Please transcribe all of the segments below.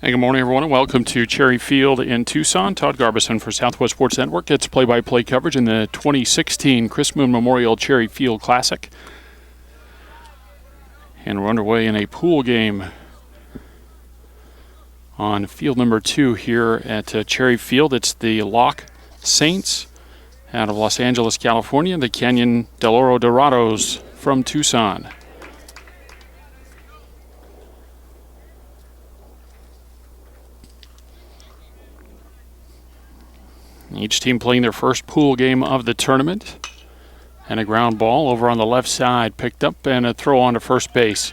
Hey, good morning, everyone, and welcome to Cherry Field in Tucson. Todd Garbison for Southwest Sports Network gets play-by-play coverage in the 2016 Chris Moon Memorial Cherry Field Classic. And we're underway in a pool game on field number 2 here at Cherry Field. It's the Locke Saints out of Los Angeles, California, the Canyon del Oro Dorados from Tucson. Each team playing their first pool game of the tournament. And a ground ball over on the left side picked up, and a throw on to first base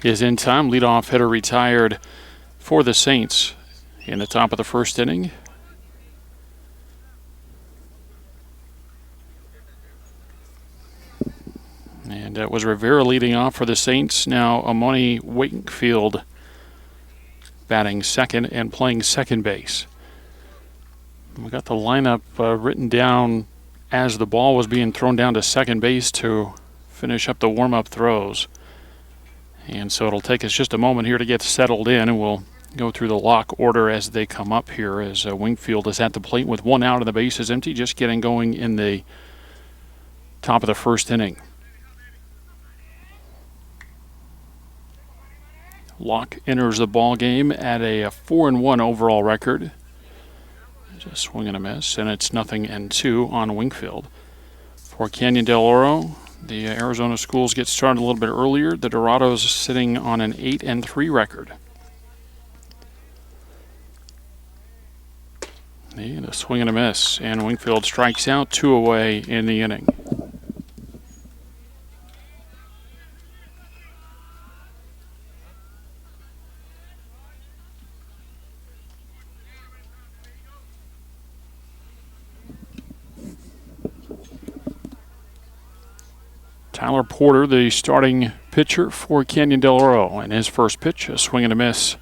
is in time. Leadoff hitter retired for the Saints in the top of the first inning. And that was Rivera leading off for the Saints. Now Amoni Wakefield batting second and playing second base. We got the lineup written down as the ball was being thrown down to second base to finish up the warm-up throws. And so it'll take us just a moment here to get settled in, and we'll go through the Locke order as they come up here, as Wingfield is at the plate with one out and the base is empty, just getting going in the top of the first inning. Locke enters the ball game at a 4-1 overall record. Just swing and a miss, and it's 0-2 on Wingfield. For Canyon del Oro, the Arizona schools get started a little bit earlier. The Dorados sitting on an 8-3 record. And a swing and a miss, and Wingfield strikes out, 2 away in the inning. Tyler Porter, the starting pitcher for Canyon del Oro, and his first pitch, a swing and a miss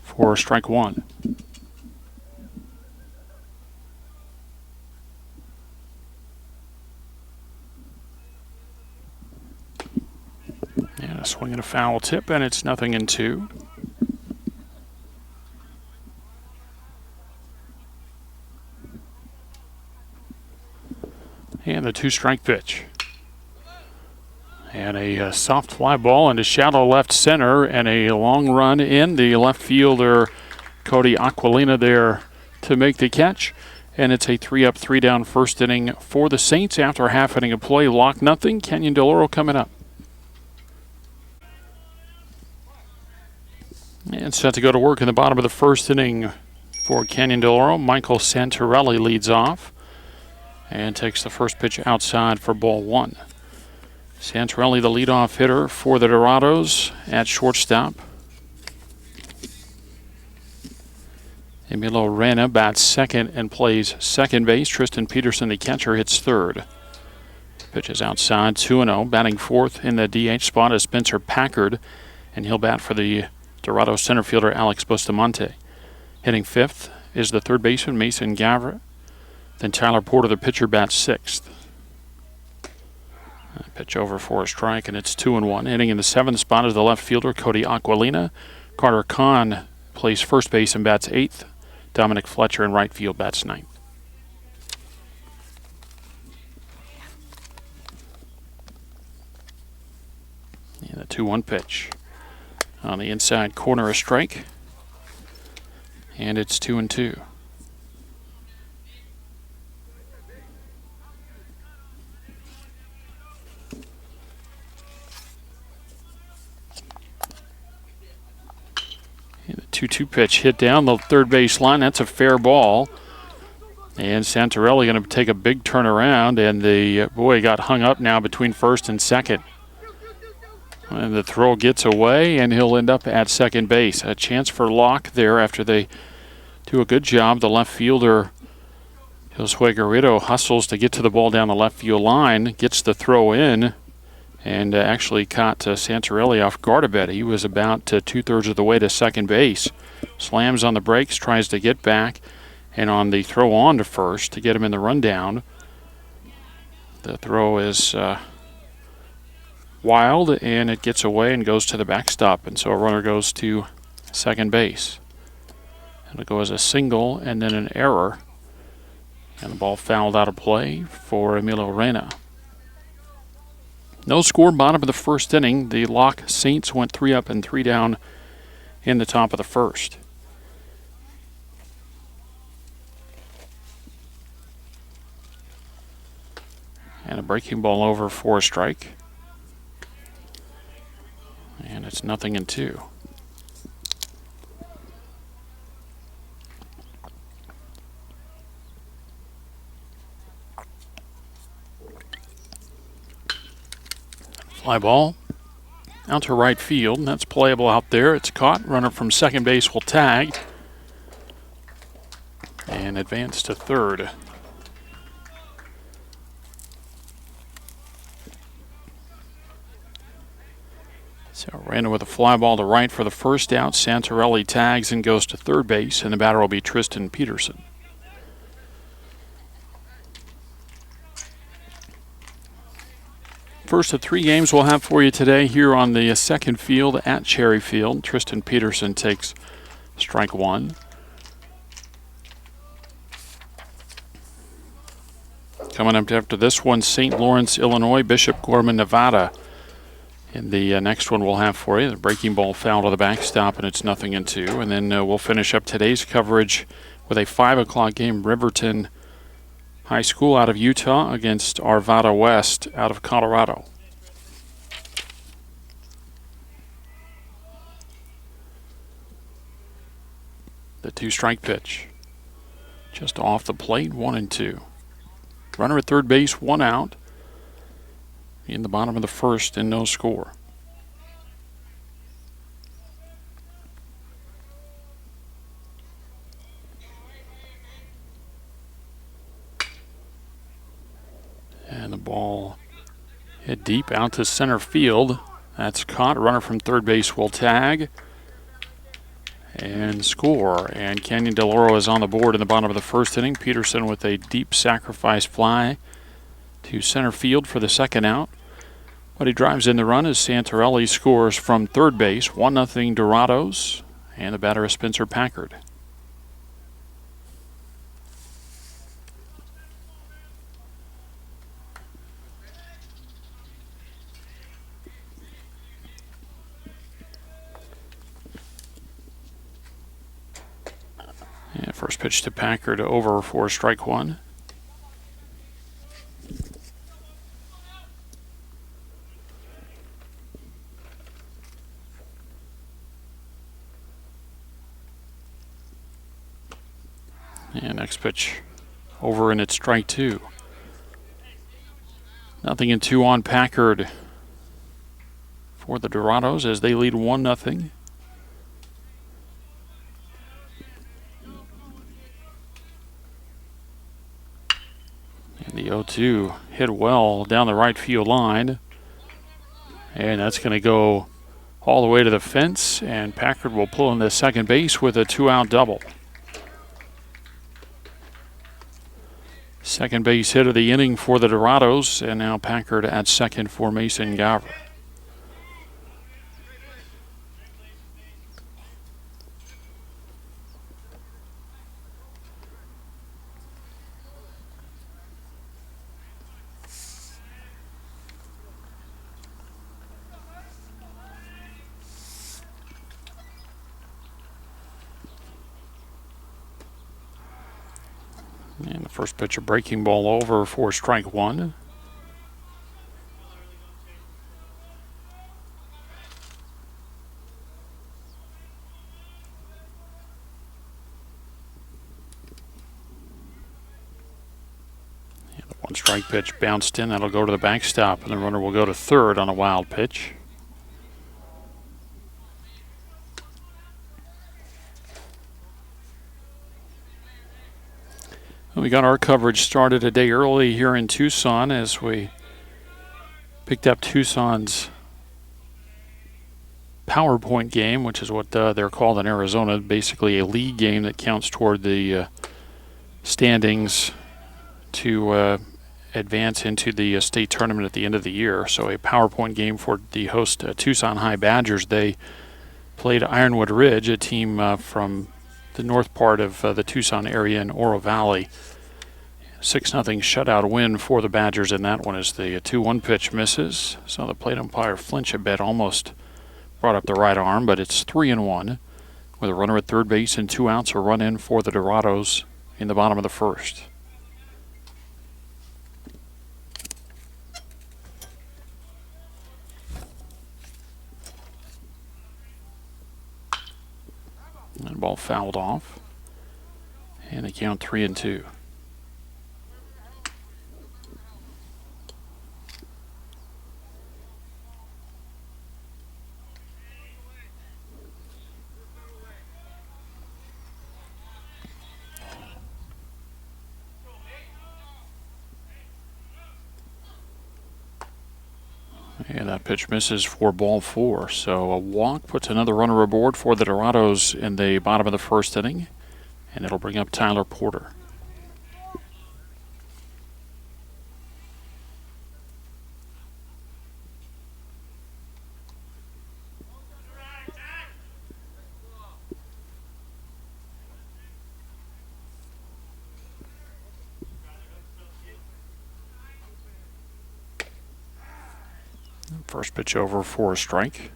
for strike one. And a swing and a foul tip, and it's 0-2. And the 2-strike pitch. And a soft fly ball into shallow left center, and a long run in. The left fielder, Cody Aquilina, there to make the catch. And it's a 3-up, 3-down first inning for the Saints after a half inning of play. Locke 0, Canyon del Oro coming up. And set to go to work in the bottom of the first inning for Canyon del Oro. Michael Santarelli leads off and takes the first pitch outside for ball 1. Santarelli, the leadoff hitter for the Dorados at shortstop. Emilio Reyna bats second and plays second base. Tristan Peterson, the catcher, hits third. Pitch is outside, 2-0. Batting fourth in the DH spot is Spencer Packard, and he'll bat for the Dorados center fielder Alex Bustamante. Hitting fifth is the third baseman Mason Gavra. Then Tyler Porter, the pitcher, bats sixth. Pitch over for a strike, and it's 2-1. Hitting in the seventh spot is the left fielder, Cody Aquilina. Carter Kahn plays first base and bats eighth. Dominic Fletcher in right field bats ninth. And the 2-1 pitch. On the inside corner, a strike. And it's 2-2. And the 2-2 pitch hit down the third base line. That's a fair ball. And Santarelli going to take a big turnaround, and the boy got hung up now between first and second. And the throw gets away, and he'll end up at second base. A chance for Locke there after they do a good job. The left fielder, Josue Garrido, hustles to get to the ball down the left field line, gets the throw in, and actually caught Santarelli off guard a bit. He was about 2/3 of the way to second base. Slams on the brakes, tries to get back, and on the throw on to first to get him in the rundown, the throw is wild, and it gets away and goes to the backstop, and so a runner goes to second base. It'll go as a single and then an error. And the ball fouled out of play for Emilio Reyna. No score, bottom of the first inning. The Locke Saints went 3 up and 3 down in the top of the first. And a breaking ball over for a strike. And it's 0-2. Fly ball out to right field, and that's playable out there. It's caught. Runner from second base will tag and advance to third. So Reyna with a fly ball to right for the first out. Santarelli tags and goes to third base, and the batter will be Tristan Peterson. First of 3 games we'll have for you today here on the second field at Cherry Field. Tristan Peterson takes strike 1. Coming up after this one, St. Lawrence, Illinois, Bishop Gorman, Nevada. In the next one we'll have for you, the breaking ball foul to the backstop, and it's 0-2. And then we'll finish up today's coverage with a 5 o'clock game, Riverton High School out of Utah against Arvada West out of Colorado. The 2-strike pitch. Just off the plate, 1-2. Runner at third base, 1 out. In the bottom of the first and no score. And the ball hit deep out to center field. That's caught. Runner from third base will tag and score. And Canyon Del Oro is on the board in the bottom of the first inning. Peterson with a deep sacrifice fly to center field for the second out. But he drives in the run as Santarelli scores from third base. 1-0 Dorados. And the batter is Spencer Packard. And first pitch to Packard over for strike 1. And next pitch over, and it's strike 2. 0-2 on Packard for the Dorados as they lead 1-0. And the 0-2 hit well down the right field line. And that's going to go all the way to the fence, and Packard will pull in the second base with a 2-out double. Second base hit of the inning for the Dorados, and now Packard at second for Mason Garver. And the first pitch, a breaking ball over for strike 1. And the 1-strike pitch bounced in. That'll go to the backstop, and the runner will go to third on a wild pitch. We got our coverage started a day early here in Tucson as we picked up Tucson's PowerPoint game, which is what they're called in Arizona, basically a league game that counts toward the standings to advance into the state tournament at the end of the year. So a PowerPoint game for the host Tucson High Badgers. They played Ironwood Ridge, a team from the north part of the Tucson area in Oro Valley. 6-0 shutout win for the Badgers in that one as the 2-1 pitch misses. So the plate umpire flinch a bit, almost brought up the right arm, but it's 3-1 with a runner at third base and 2 outs, a run in for the Dorados in the bottom of the first. And ball fouled off. And they count 3-2. And that pitch misses for ball 4. So a walk puts another runner aboard for the Dorados in the bottom of the first inning. And it'll bring up Tyler Porter. First pitch over for a strike.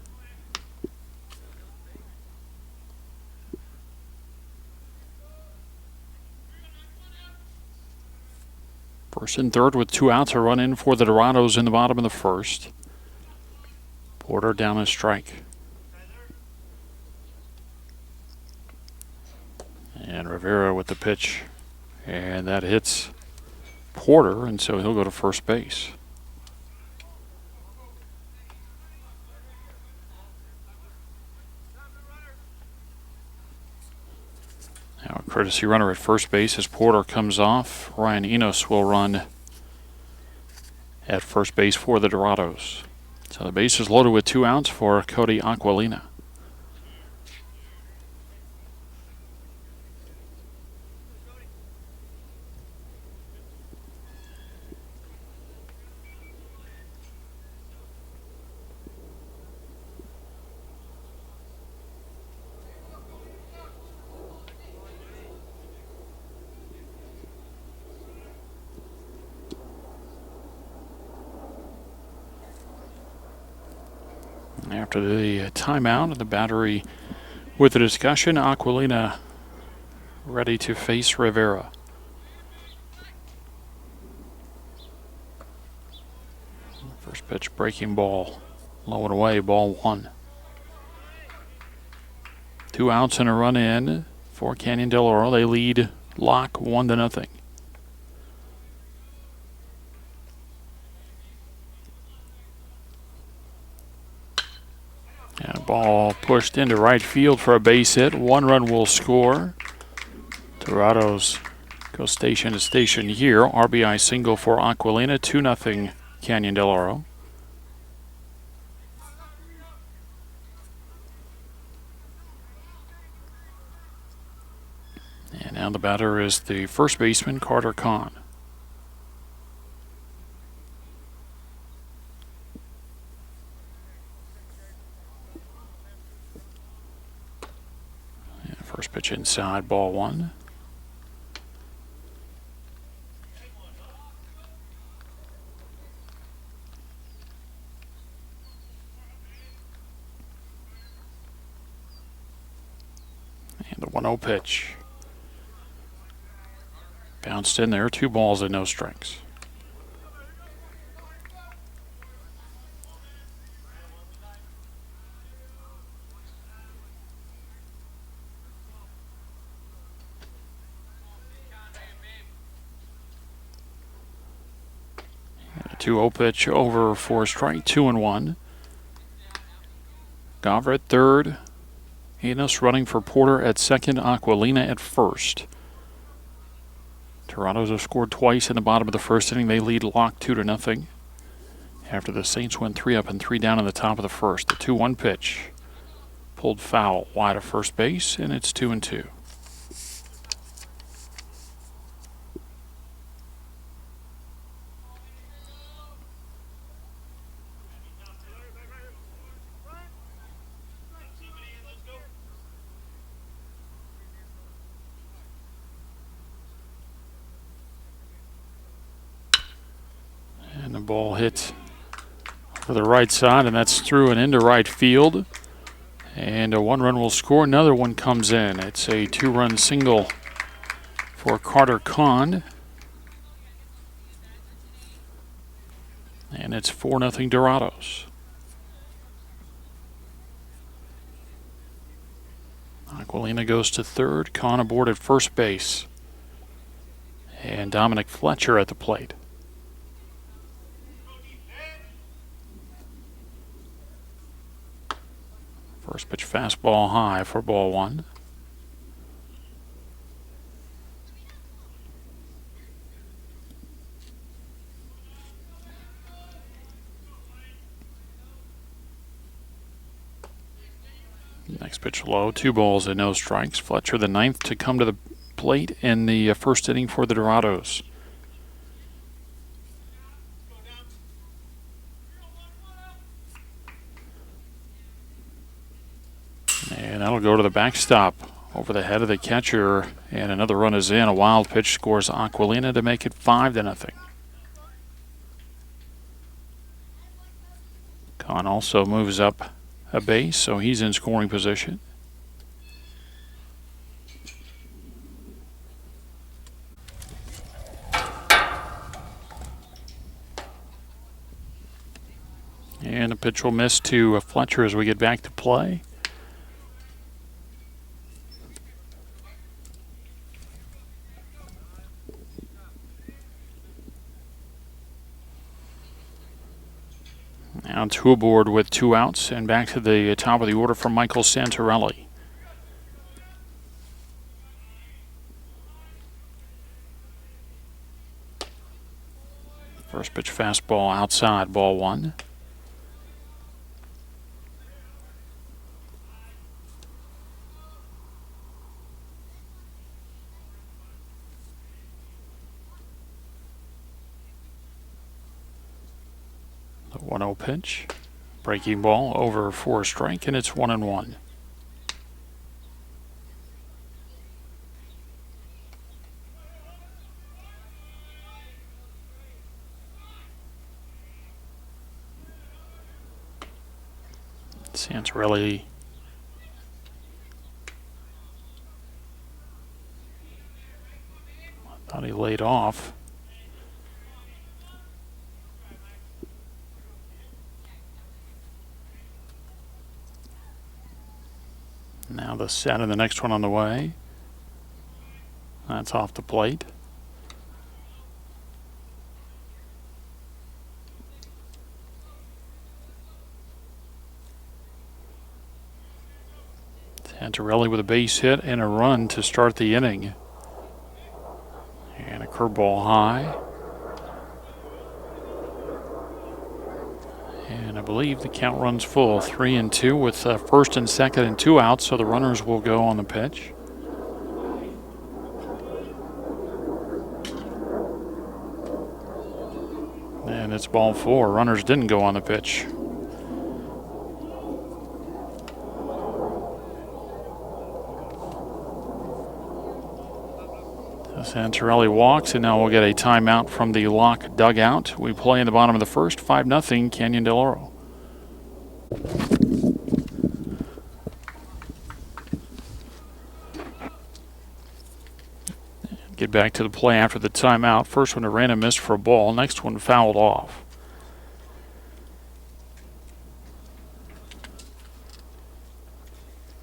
First and third with 2 outs, a run in for the Dorados in the bottom of the first. Porter down a strike. And Rivera with the pitch. And that hits Porter, and so he'll go to first base. Now a courtesy runner at first base as Porter comes off. Ryan Enos will run at first base for the Dorados. So the base is loaded with 2 outs for Cody Aquilina. After the timeout, the battery with the discussion, Aquilina ready to face Rivera. First pitch breaking ball, low and away, ball 1. 2 outs and a run in for Canyon Del Oro. They lead Locke 1-0. And a ball pushed into right field for a base hit. 1 run will score. Dorados go station to station here. RBI single for Aquilina. 2-0 Canyon Del Oro. And now the batter is the first baseman, Carter Kahn. First pitch inside, ball 1. And the 1-0 pitch. Bounced in there, 2 balls and no strikes. A 2-0 pitch over for a strike, 2-1. Gavra at third. Enos running for Porter at second, Aquilina at first. Dorados have scored twice in the bottom of the first inning. They lead Locke 2-0. After the Saints went 3 up and 3 down in the top of the first. The 2-1 pitch pulled foul wide of first base, and it's 2-2. And the ball hits for the right side, and that's through and into right field. And a 1 run will score. Another one comes in. It's a 2-run single for Carter Kahn. And it's 4-0 Dorados. Aquilina goes to third. Kahn aboard at first base. And Dominic Fletcher at the plate. First pitch fastball high for ball 1. Next pitch low, 2 balls and no strikes. Fletcher the 9th to come to the plate in the first inning for the Dorados. And that'll go to the backstop over the head of the catcher, and another run is in. A wild pitch scores Aquilina to make it 5-0. Kahn also moves up a base, so he's in scoring position. And a pitch will miss to Fletcher as we get back to play. Now 2 aboard with 2 outs, and back to the top of the order for Michael Santarelli. First pitch fastball outside, ball 1. The 1-0 pitch. Breaking ball over for a strike, and it's 1-1. Santarelli thought he laid off. Now the set and the next one on the way. That's off the plate. Santarelli with a base hit and a run to start the inning. And a curveball high. And I believe the count runs full, 3-2 with first and second and 2 outs, so the runners will go on the pitch. And it's ball 4. Runners didn't go on the pitch. Santarelli walks, and now we'll get a timeout from the Locke dugout. We play in the bottom of the first, 5-0 Canyon Del Oro. Get back to the play after the timeout. First one, a random miss for a ball. Next one fouled off.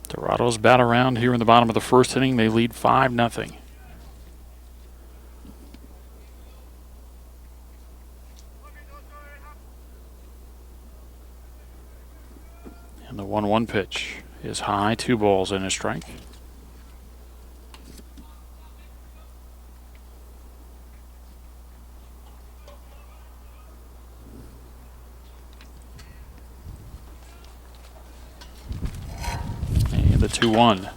Dorados bat around here in the bottom of the first inning. They lead 5-0. And the 1-1 pitch is high, 2 balls and a strike. And the 2-1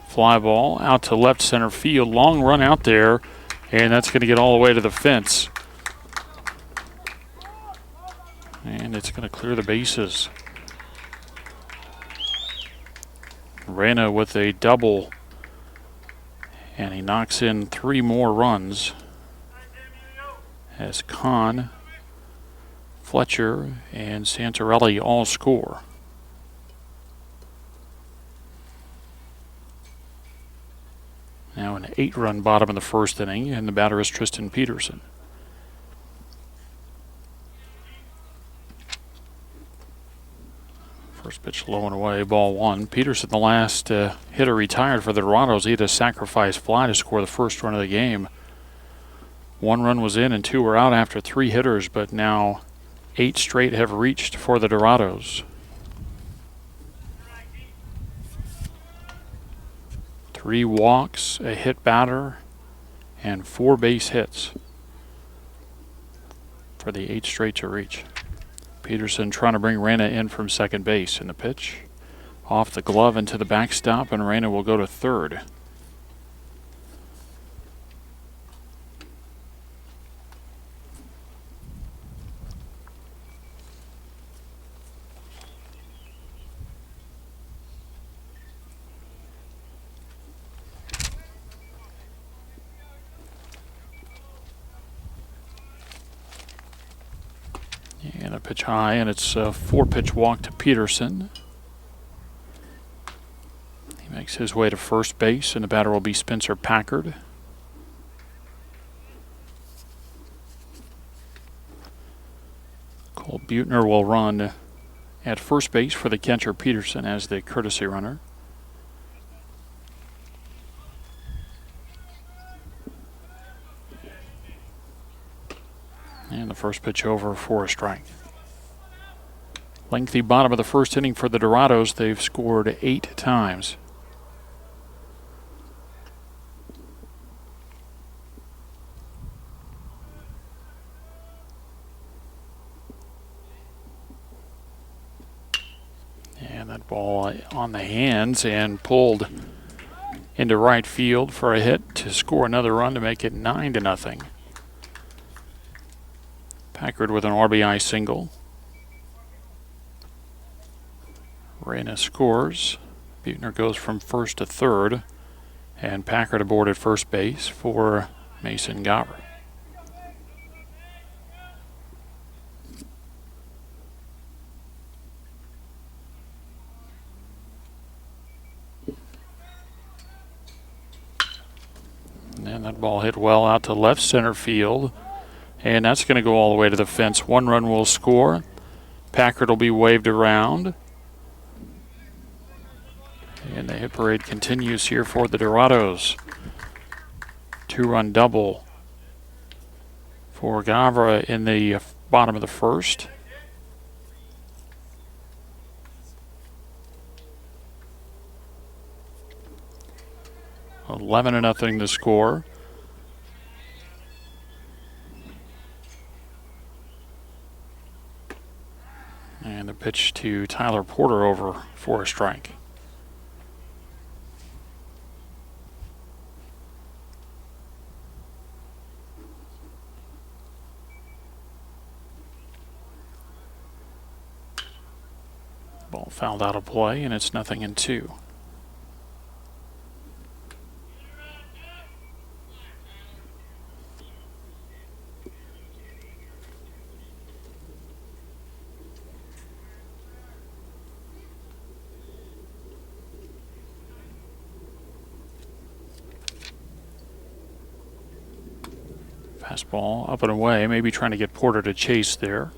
fly ball out to left center field. Long run out there, and that's going to get all the way to the fence. And it's going to clear the bases. Reyna with a double, and he knocks in 3 more runs as Kahn Fletcher and Santarelli all score. Now an 8-run bottom of the first inning, and the batter is Tristan Peterson. First pitch low and away, ball one. Peterson, the last hitter retired for the Dorados. He had a sacrifice fly to score the first run of the game. 1 run was in and 2 were out after 3 hitters, but now 8 straight have reached for the Dorados. 3 walks, a hit batter, and 4 base hits for the 8 straight to reach. Peterson trying to bring Reyna in from second base, and the pitch off the glove into the backstop, and Reyna will go to third. And a pitch high, and it's a 4-pitch walk to Peterson. He makes his way to first base, and the batter will be Spencer Packard. Cole Buettner will run at first base for the catcher Peterson as the courtesy runner. And the first pitch over for a strike. Lengthy bottom of the first inning for the Dorados. They've scored 8 times. And that ball on the hands and pulled into right field for a hit to score another run to make it 9-0. Packard with an RBI single. Reyna scores. Buettner goes from first to third. And Packard aboard at first base for Mason Gavra. And that ball hit well out to left center field. And that's going to go all the way to the fence. 1 run will score. Packard will be waved around. And the hit parade continues here for the Dorados. 2-run double for Gavra in the bottom of the first. $11-0 to score. And the pitch to Tyler Porter over for a strike. Ball fouled out of play, and it's 0-2. Fastball up and away, maybe trying to get Porter to chase there.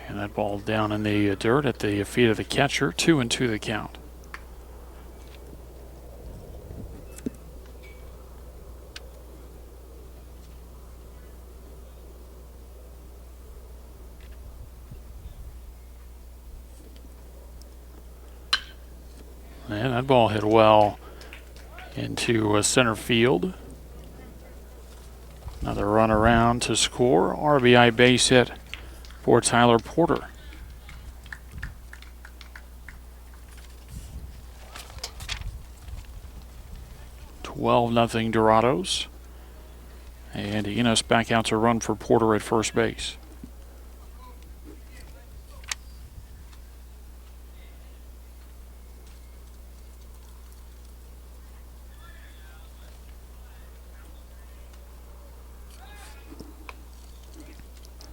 And that ball down in the dirt at the feet of the catcher. 2-2 the count. And that ball hit well into center field. Another run around to score. RBI base hit for Tyler Porter. $12-0 Dorados. And Enos back out to run for Porter at first base.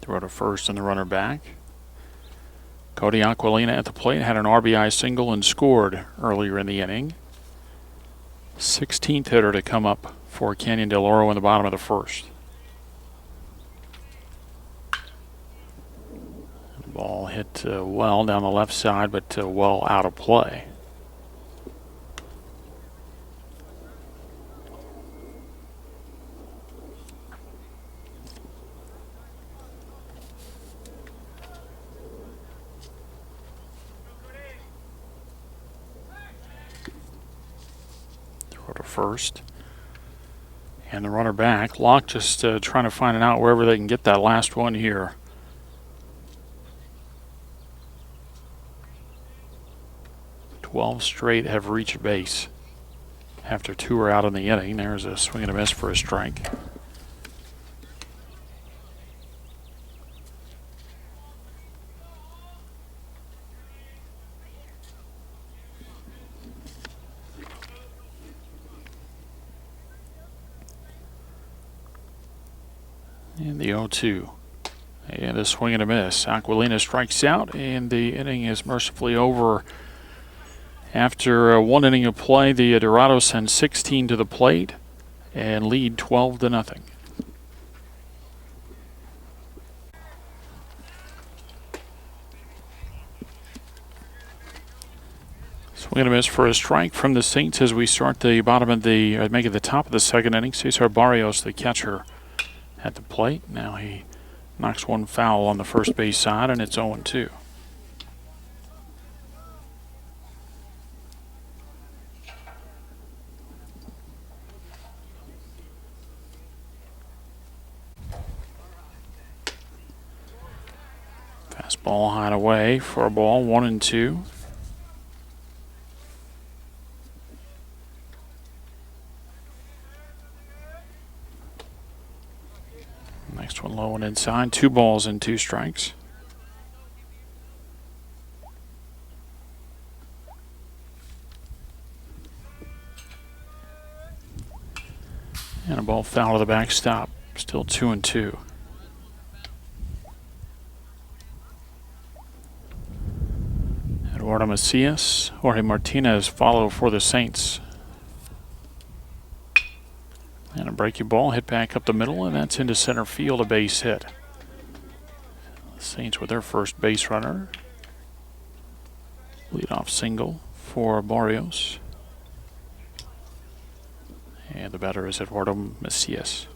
Throw to first and the runner back. Cody Aquilina at the plate had an RBI single and scored earlier in the inning. 16th hitter to come up for Canyon Del Oro in the bottom of the first. Ball hit well down the left side, but well out of play. Throw to first. And the runner back. Locke just trying to find it out wherever they can get that last one here. 12 straight have reached base after 2 are out in the inning. There's a swing and a miss for a strike. And the 0-2. And a swing and a miss. Aquilina strikes out, and the inning is mercifully over. After 1 inning of play, the Dorados send 16 to the plate and lead 12-0. Swing and a miss for a strike from the Saints as we start the bottom of the, make it the top of the second inning. Cesar Barrios, the catcher, at the plate. Now he knocks one foul on the first base side, and it's 0-2. Fastball high and away for a ball, 1-2. Next one low and inside. 2 balls and 2 strikes. And a ball foul to the backstop. Still 2-2. Eduardo Macias, Jorge Martinez follow for the Saints. And a breaking ball hit back up the middle, and that's into center field, a base hit. The Saints with their first base runner. Leadoff single for Barrios. And the batter is Eduardo Macias.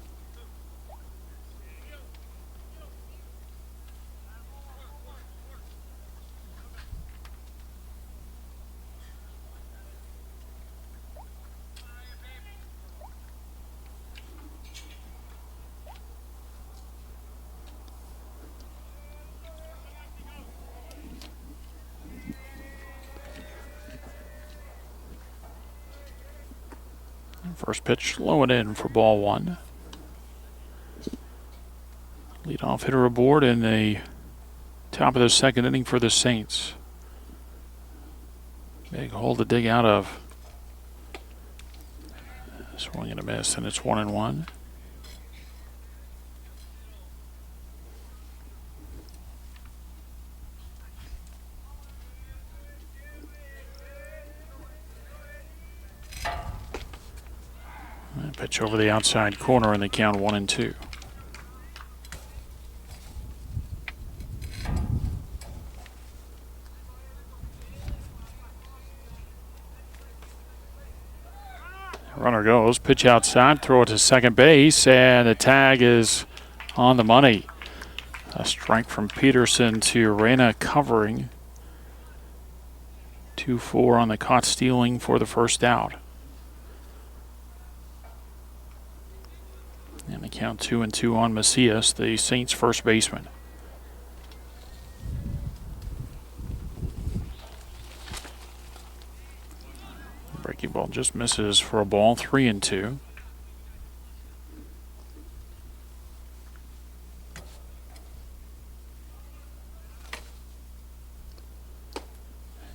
First pitch low and in for ball 1. Leadoff hitter aboard in the top of the second inning for the Saints. Big hole to dig out of. Swing and a miss, and it's 1-1. Pitch over the outside corner, and they count 1-2. Runner goes, pitch outside, throw it to second base, and the tag is on the money. A strike from Peterson to Reyna covering. 2-4 on the caught stealing for the first out. And they count 2-2 on Macias, the Saints' first baseman. Breaking ball just misses for a ball, 3-2.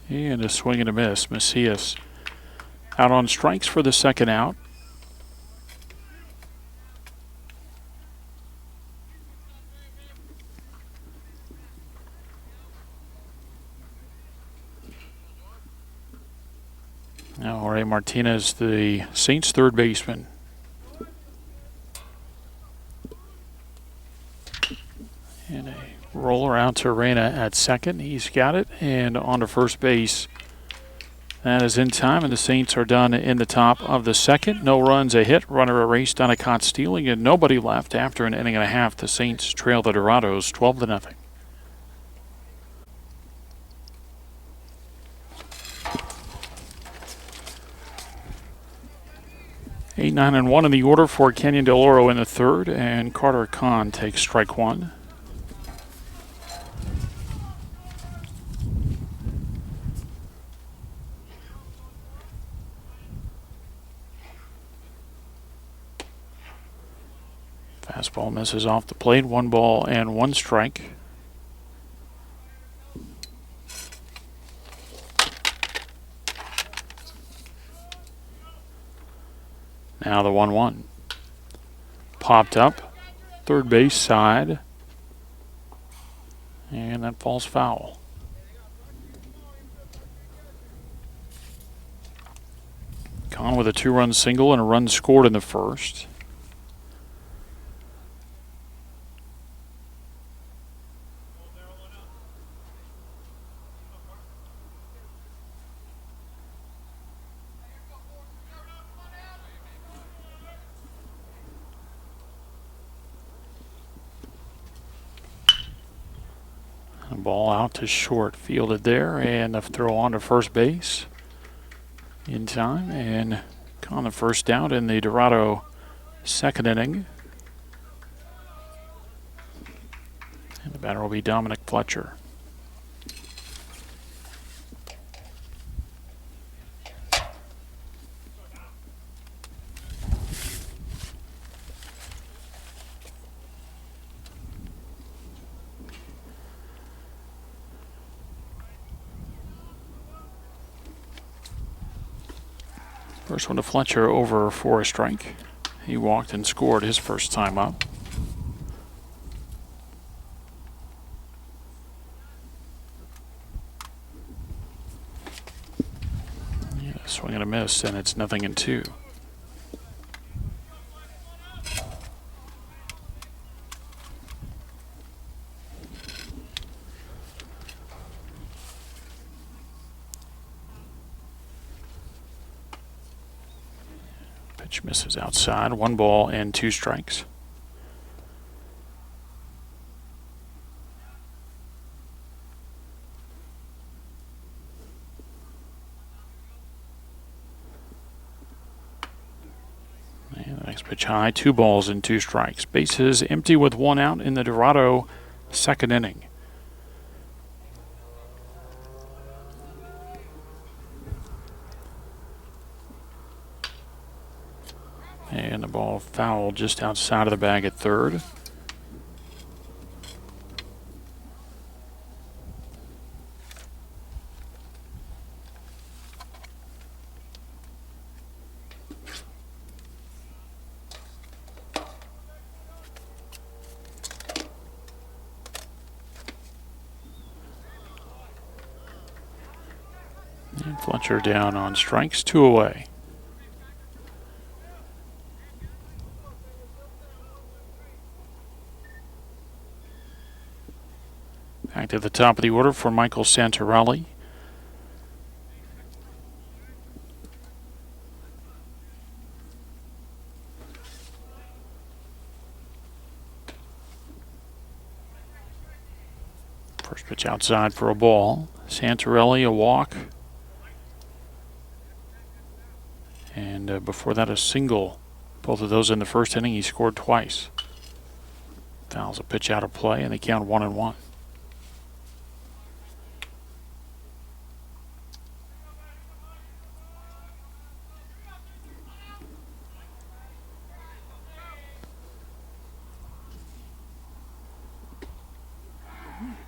And a swing and a miss. Macias out on strikes for the second out. Now Jorge Martinez, the Saints third baseman. And a roller out to Reyna at second. He's got it, and on to first base. That is in time, and the Saints are done in the top of the second. No runs, a hit, runner erased on a caught stealing, and nobody left after an inning and a half. The Saints trail the Dorados 12-0. 8, 9, and 1 in the order for Kenyon Del Oro in the third, and Carter Kahn takes strike one. Fastball misses off the plate. 1 ball and 1 strike. Now the 1-1. Popped up. Third base side. And that falls foul. Kahn with a 2-run single and a run scored in the first. Ball out to short, fielded there, and a throw on to first base in time, and on the first out in the Dorado second inning. And the batter will be Dominic Fletcher. First one to Fletcher over for a strike. He walked and scored his first time up. Yeah, swing and a miss, and it's 0-2. Misses outside. 1 ball and 2 strikes. And the next pitch high. 2 balls and 2 strikes. Bases empty with 1 out in the Dorado second inning. And the ball fouled just outside of the bag at third. And Fletcher down on strikes, 2 away. Back to the top of the order for Michael Santarelli. First pitch outside for a ball. Santarelli, a walk. And before that, a single. Both of those in the first inning. He scored twice. Fouls a pitch out of play, and they count 1-1.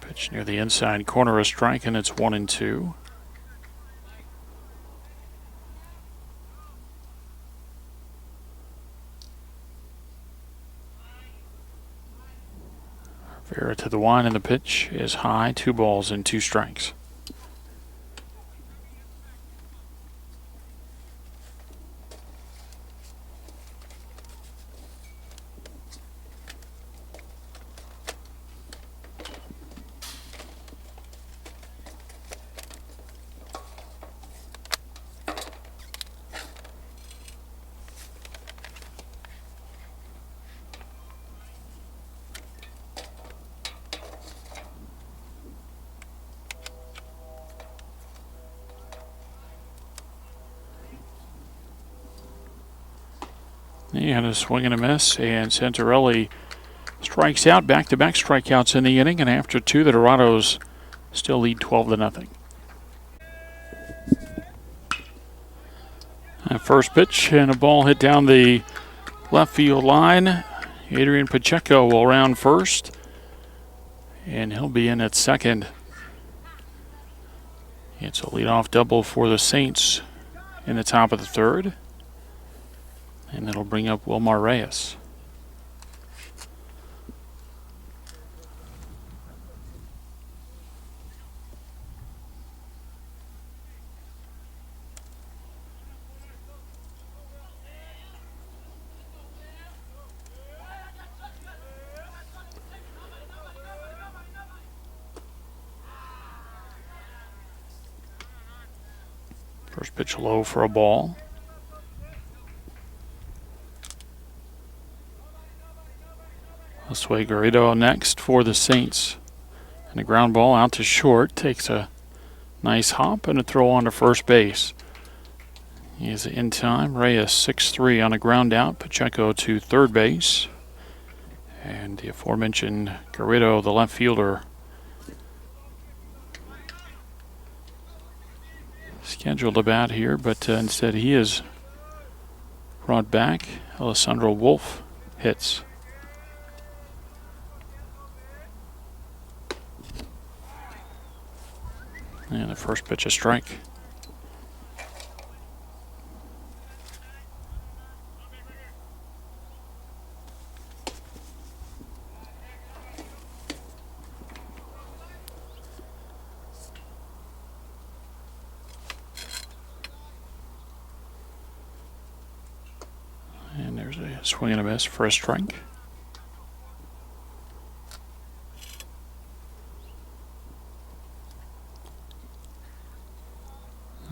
Pitch near the inside corner, a strike, and it's 1-2. Vera to the line, and the pitch is high. 2 balls and 2 strikes. He had a swing and a miss, and Santarelli strikes out. Back-to-back strikeouts in the inning, and after two, the Dorados still lead 12-0. First pitch, and a ball hit down the left field line. Adrian Pacheco will round first, and he'll be in at second. It's a leadoff double for the Saints in the top of the third, and that'll bring up Wilmar Reyes. First pitch low for a ball. Josue Garrido next for the Saints. And a ground ball out to short. Takes a nice hop and a throw on to first base. He is in time. Reyes 6-3 on a ground out. Pacheco to third base. And the aforementioned Garrido, the left fielder, scheduled to bat here, but instead he is brought back. Alessandro Wolf hits. And the first pitch a strike. And there's a swing and a miss for a strike.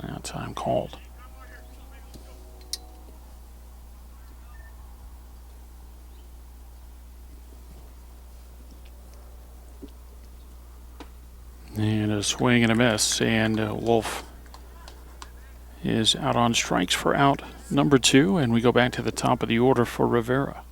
Now time called. And a swing and a miss, and Wolf is out on strikes for out number two, and we go back to the top of the order for Rivera.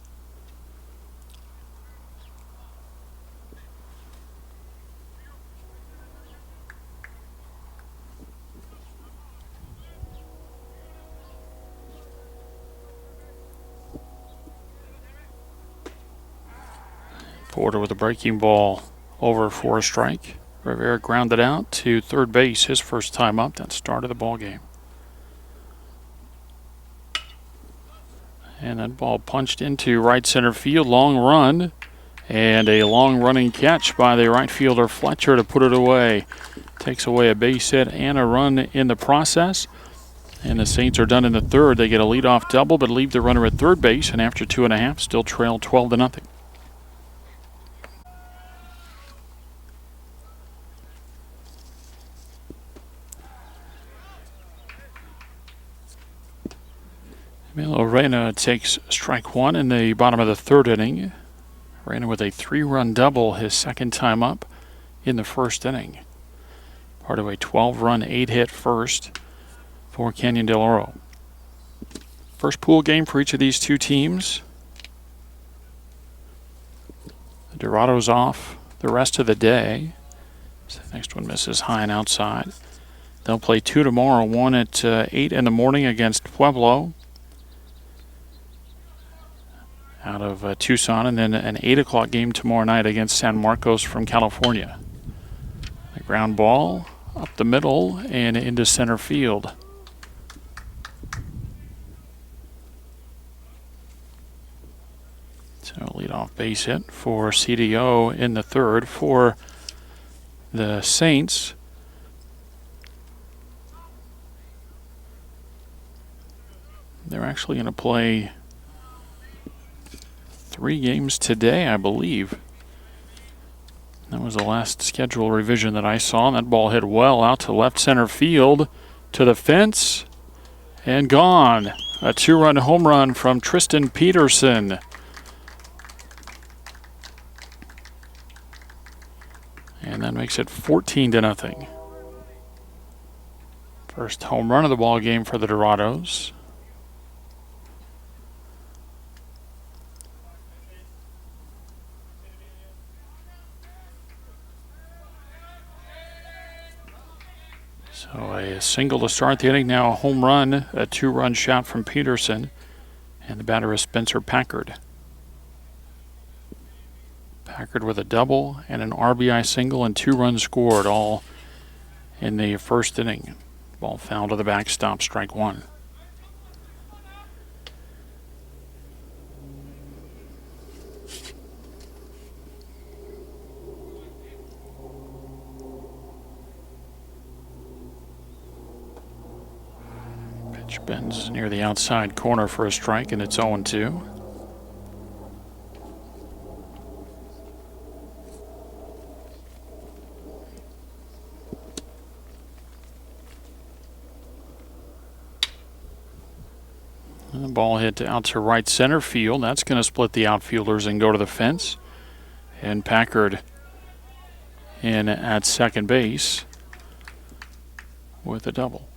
Porter with a breaking ball over for a strike. Rivera grounded out to third base his first time up. That started the ball game. And that ball punched into right center field. Long run and a long running catch by the right fielder Fletcher to put it away. Takes away a base hit and a run in the process. And the Saints are done in the third. They get a leadoff double but leave the runner at third base, and after 2.5 still trail 12-0. Emilio Reyna takes strike one in the bottom of the third inning. Reyna with a 3-run double his second time up in the first inning. Part of a 12-run, 8-hit first for Canyon Del Oro. First pool game for each of these two teams. The Dorados off the rest of the day. So the next one misses high and outside. They'll play two tomorrow, one at 8 in the morning against Pueblo out of Tucson, and then an 8 o'clock game tomorrow night against San Marcos from California. A ground ball up the middle and into center field. So leadoff base hit for CDO in the third for the Saints. They're actually going to play 3 games today, I believe. That was the last schedule revision that I saw. And that ball hit well out to left center field, to the fence, and gone. A 2-run home run from Tristan Peterson. And that makes it 14-0. First home run of the ball game for the Dorados. So a single to start the inning, now a home run, a 2-run shot from Peterson, and the batter is Spencer Packard. Packard with a double and an RBI single and 2 runs scored, all in the first inning. Ball foul to the backstop, strike one. Pitch bends near the outside corner for a strike, and it's 0-2. And the ball hit out to right center field. That's going to split the outfielders and go to the fence. And Packard in at second base with a double.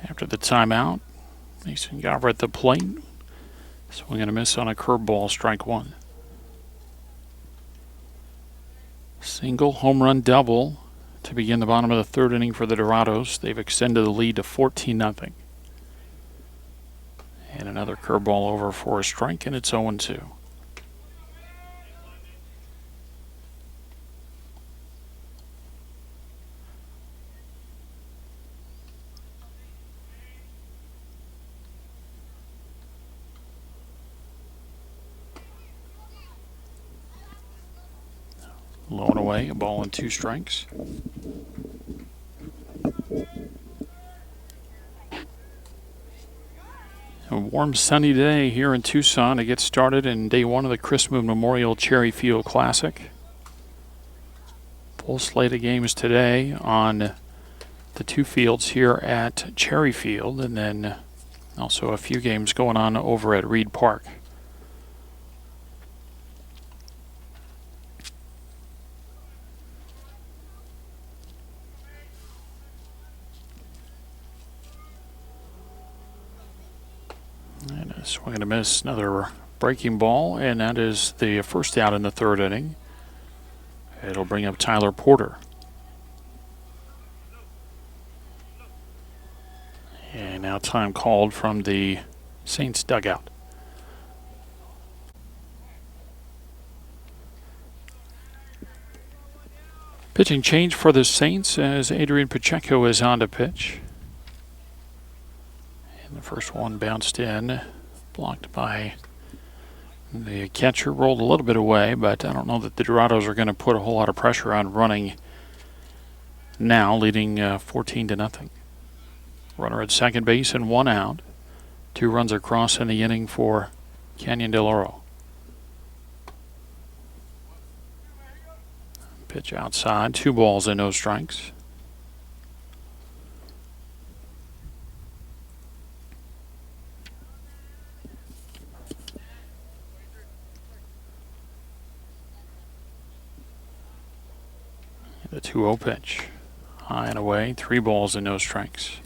After the timeout, Mason Gobber at the plate. Swing and a miss on a curveball, strike one. Single, home run, double to begin the bottom of the third inning for the Dorados. They've extended the lead to 14-0. And another curveball over for a strike, and it's 0-2. Low and away, a ball and 2 strikes. A warm, sunny day here in Tucson to get started in day one of the Chris Moon Memorial Cherry Field Classic. Full slate of games today on the 2 fields here at Cherry Field, and then also a few games going on over at Reed Park. And a swing and a miss, another breaking ball, and that is the first out in the third inning. It'll bring up Tyler Porter. And now time called from the Saints dugout. Pitching change for the Saints as Adrian Pacheco is on to pitch. The first one bounced in, blocked by the catcher, rolled a little bit away, but I don't know that the Dorados are going to put a whole lot of pressure on running now, leading 14-0. Runner at second base and 1 out. 2 runs across in the inning for Canyon Del Oro. Pitch outside, 2 balls and no strikes. The 2-0 pitch. High and away, 3 balls and no strikes.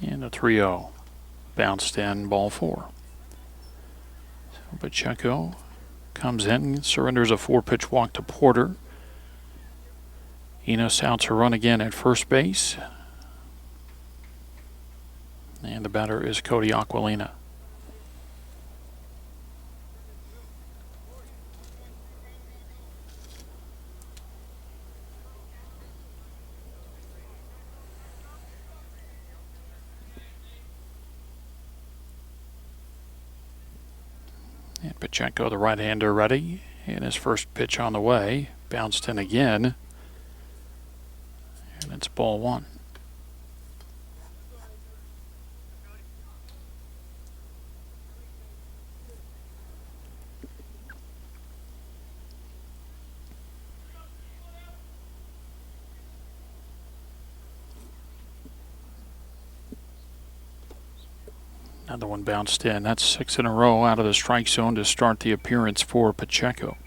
And a 3-0. Bounced in, ball 4. So Pacheco comes in, surrenders a 4-pitch walk to Porter. Enos out to run again at first base. And the batter is Cody Aquilina. And Pacheco, the right-hander, ready. And his first pitch on the way. Bounced in again. And it's ball 1. Another one bounced in. That's 6 in a row out of the strike zone to start the appearance for Pacheco.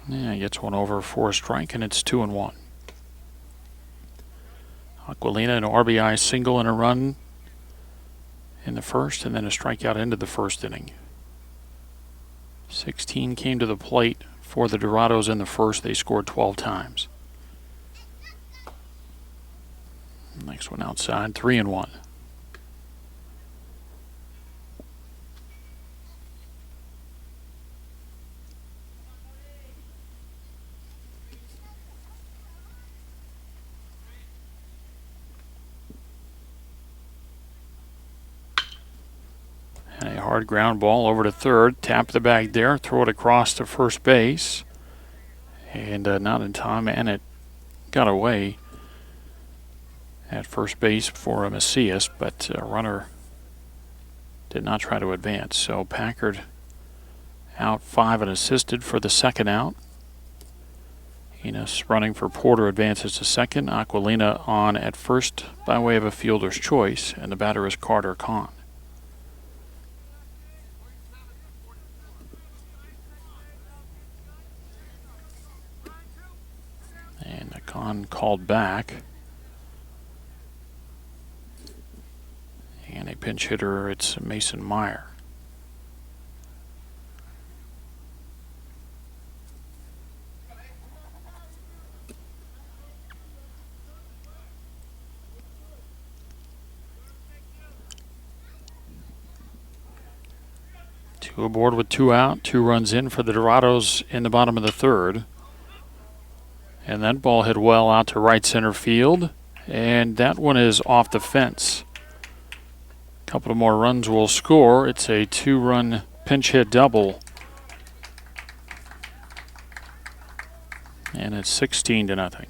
Yeah, he gets one over for a strike, and it's 2-1. Aquilina, an RBI single and a run in the first, and then a strikeout into the first inning. 16 came to the plate for the Dorados in the first. They scored 12 times. Next one outside, 3-1. And a hard ground ball over to third. Tap the bag there, throw it across to first base. And not in time, and it got away at first base for Macias, but a runner did not try to advance. So Packard out 5 and assisted for the second out. Enos running for Porter advances to second. Aquilina on at first by way of a fielder's choice, and the batter is Carter Kahn. And Kahn called back. And a pinch hitter, it's Mason Meyer. Two aboard with 2 out, 2 runs in for the Dorados in the bottom of the third. And that ball hit well out to right center field, and that one is off the fence. A couple of more runs will score. It's a 2-run pinch hit double. And it's 16-0.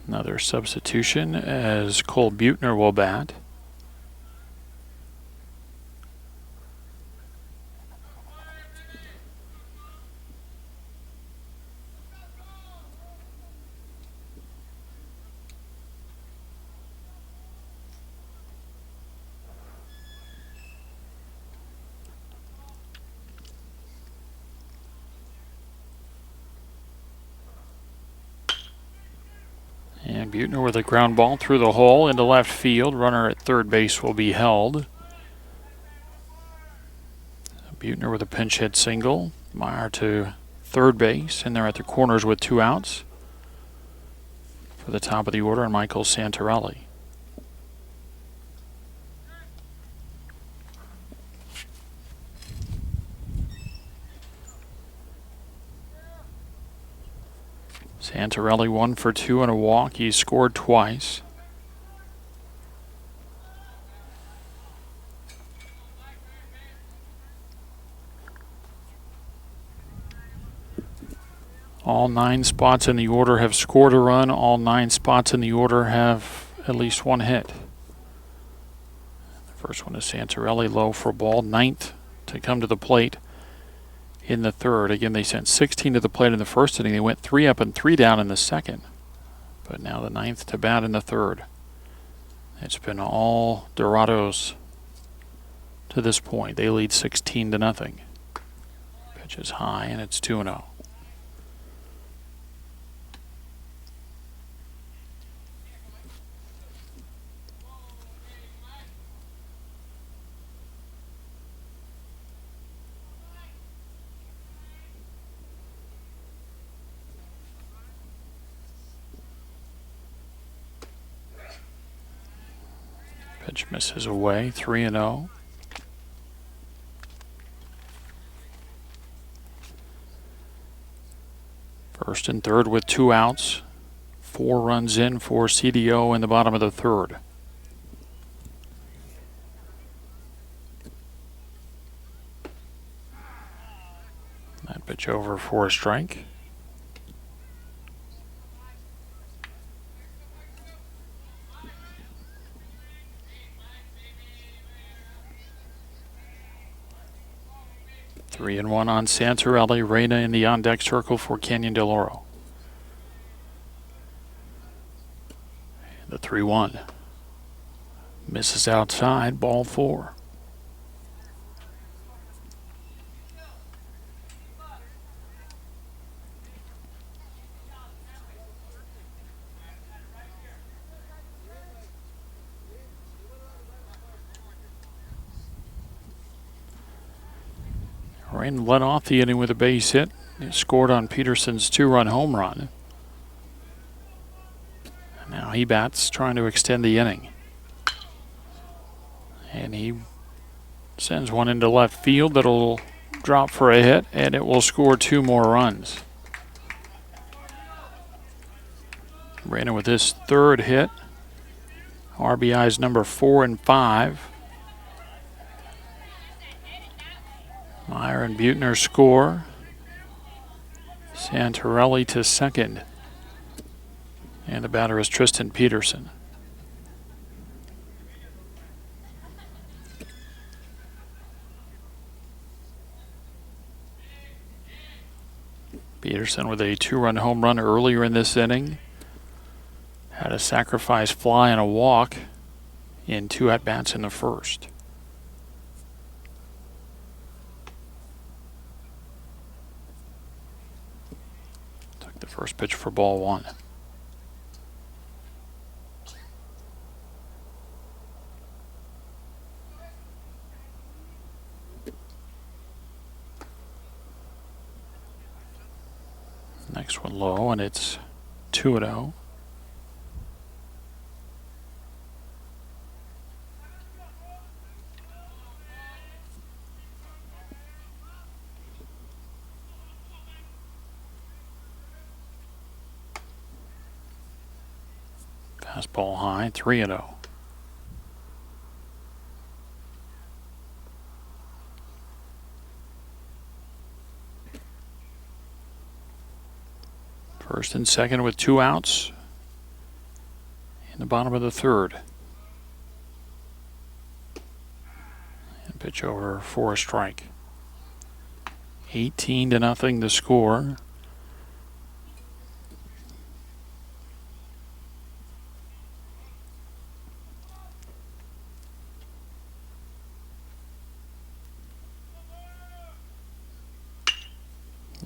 Another substitution as Cole Buechner will bat. And Buechner with a ground ball through the hole into left field. Runner at third base will be held. Buechner with a pinch hit single. Meyer to third base, and they're at the corners with 2 outs. For the top of the order, and Michael Santarelli. Santarelli 1 for 2 and a walk. He scored twice. All 9 spots in the order have scored a run. All 9 spots in the order have at least 1 hit. The first one is Santarelli, low for a ball. 9th to come to the plate in the third. Again, they sent 16 to the plate in the first inning. They went 3 up and 3 down in the second. But now the 9th to bat in the third. It's been all Dorados to this point. They lead 16-0. Pitch is high, and it's 2-0. Pitch misses away, 3-0. First and third with 2 outs. 4 runs in for CDO in the bottom of the third. Pitch over for a strike. Three and one on Santarelli. Reyna in the on-deck circle for Canyon Del Oro. The 3-1. Misses outside, ball 4. Reyna led off the inning with a base hit. He scored on Peterson's 2-run home run. Now he bats, trying to extend the inning. And he sends one into left field that'll drop for a hit, and it will score 2 more runs. Reyna with his 3rd hit. RBIs number 4 and 5. Meyer and Buettner score. Santarelli to second. And the batter is Tristan Peterson. Peterson with a 2-run home run earlier in this inning. Had a sacrifice fly and a walk in 2 at-bats in the first. Took the first pitch for ball 1. Next one low, and it's 2-0. Fastball high, 3-0. First and second with 2 outs in the bottom of the 3rd. And pitch over for a strike. 18-0 the score.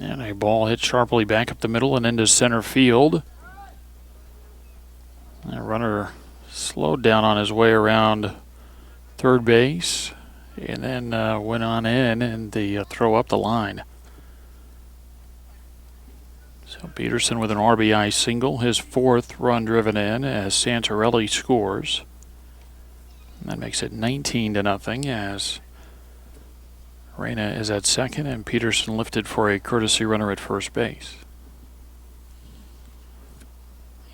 And a ball hit sharply back up the middle and into center field. The runner slowed down on his way around third base and then went on in and the throw up the line. So Peterson with an RBI single, his 4th run driven in as Santarelli scores. And that makes it 19-0 as Reyna is at second and Peterson lifted for a courtesy runner at first base.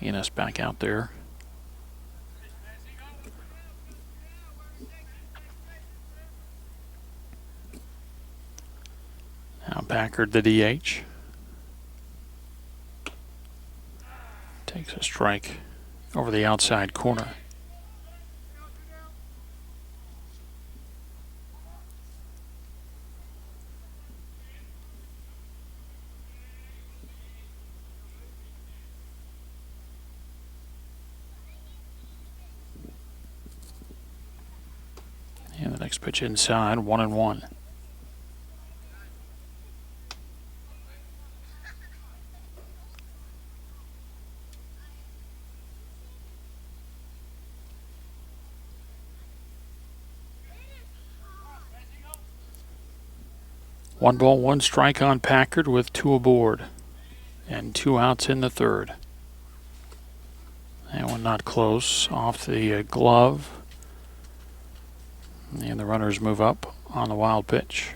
Enos back out there. Now Packard the DH. Takes a strike over the outside corner. And the next pitch inside, 1-1. One ball, 1 strike on Packard with 2 aboard and 2 outs in the 3rd. That one not close, off the glove. And the runners move up on the wild pitch.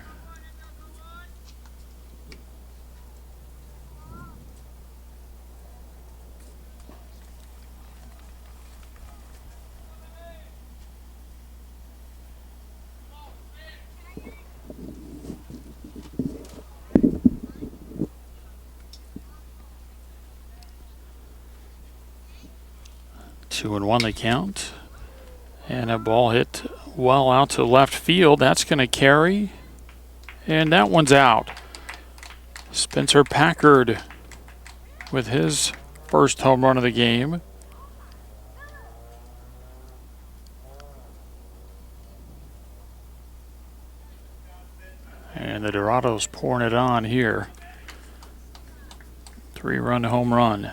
2-1 the count. And a ball hit well out to left field. That's going to carry. And that one's out. Spencer Packard with his first home run of the game. And the Dorados pouring it on here. 3-run home run.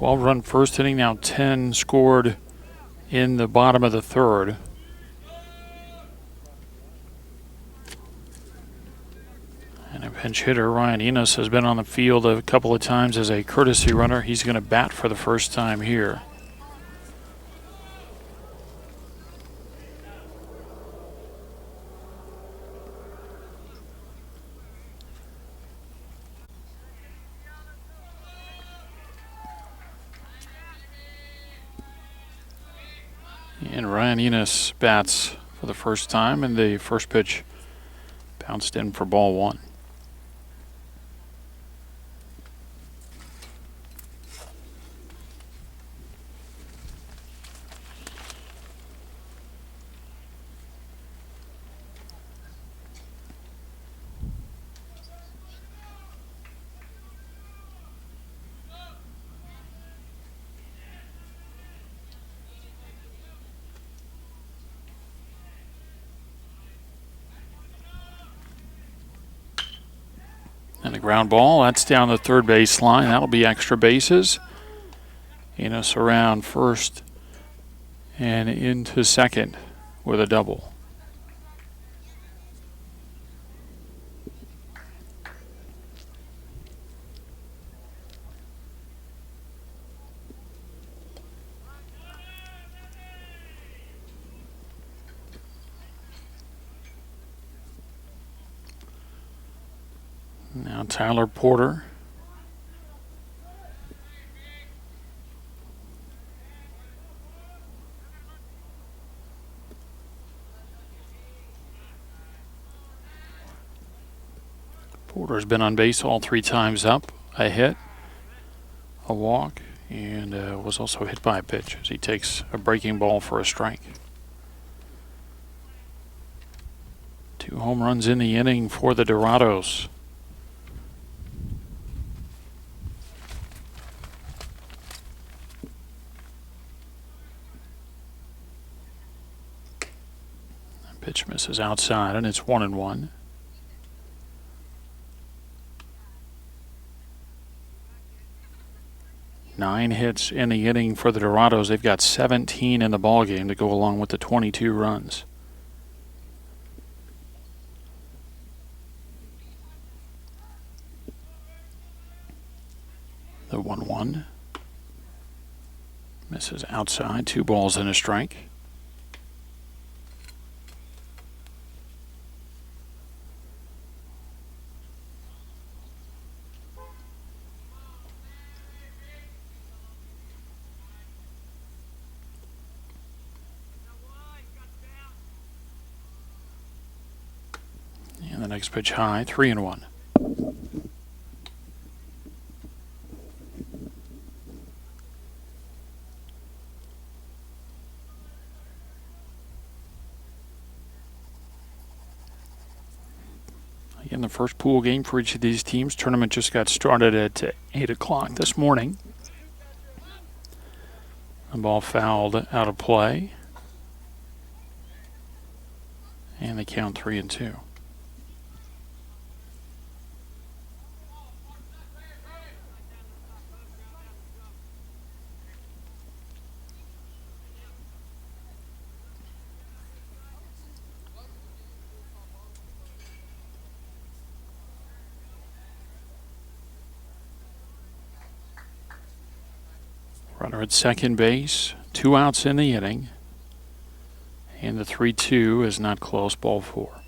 Run first inning, now 10 scored in the bottom of the third. And a pinch hitter, Ryan Enos, has been on the field a couple of times as a courtesy runner. He's going to bat for the first time here. And Ryan Enos bats for the first time, and the first pitch bounced in for ball one. And a ground ball, that's down the third base line. That'll be extra bases. Enos around first and into second with a double. Now Tyler Porter. Porter's been on base all 3 times up. A hit, a walk, and was also hit by a pitch as he takes a breaking ball for a strike. 2 home runs in the inning for the Dorados. Pitch misses outside, and it's 1-1. Nine hits in the inning for the Dorados. They've got 17 in the ballgame to go along with the 22 runs. The 1-1 misses outside. 2 balls and a strike. And the next pitch high, 3-1. Again, the first pool game for each of these teams. Tournament just got started at 8 o'clock this morning. The ball fouled out of play. And they count 3-2. Runner at second base, 2 outs in the inning. And the 3-2 is not close, ball 4.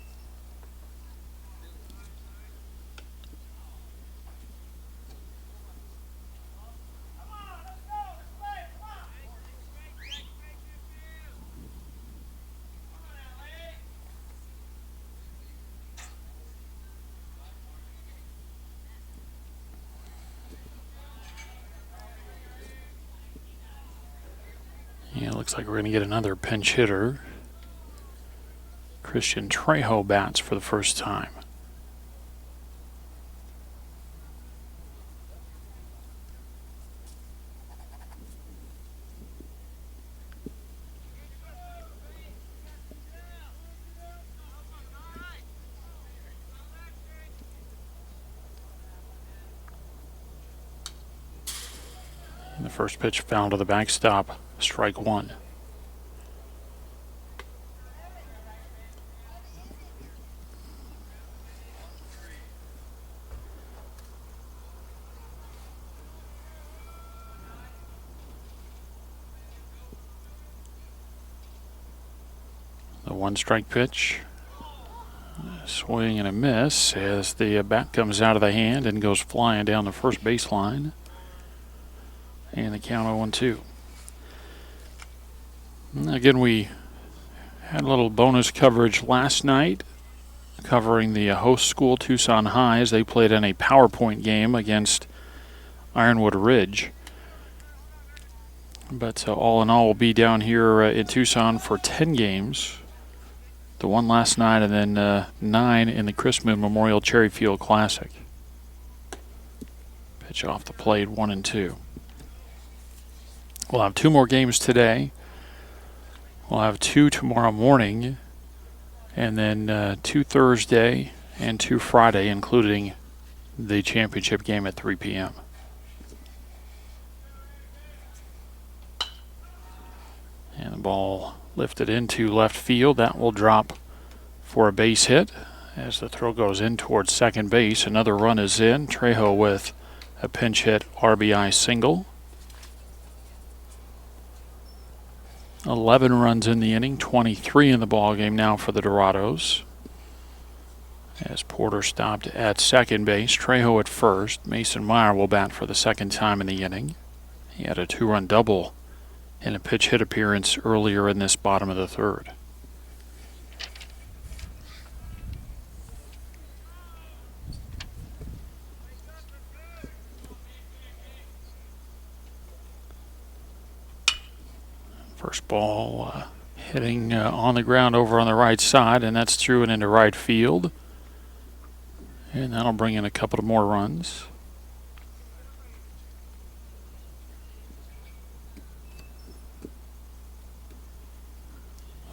Looks like we're going to get another pinch hitter. Christian Trejo bats for the first time. And the first pitch foul to the backstop, strike one. The one strike pitch. A swing and a miss as the bat comes out of the hand and goes flying down the first baseline. And the count 0-2. Again, we had a little bonus coverage last night covering the host school, Tucson High, as they played in a PowerPoint game against Ironwood Ridge. But all in all, we'll be down here in Tucson for 10 games. The one last night and then 9 in the Chris Moon Memorial Cherry Field Classic. Pitch off the plate, 1-2. We'll have 2 more games today. We'll have 2 tomorrow morning, and then 2 Thursday and 2 Friday, including the championship game at 3 p.m. And the ball lifted into left field. That will drop for a base hit as the throw goes in towards second base. Another run is in. Trejo with a pinch hit RBI single. 11 runs in the inning, 23 in the ball game now for the Dorados. As Porter stopped at second base, Trejo at first. Mason Meyer will bat for the second time in the inning. He had a 2-run double in a pitch hit appearance earlier in this bottom of the third. First ball hitting on the ground over on the right side, and that's through and into right field. And that'll bring in a couple of more runs.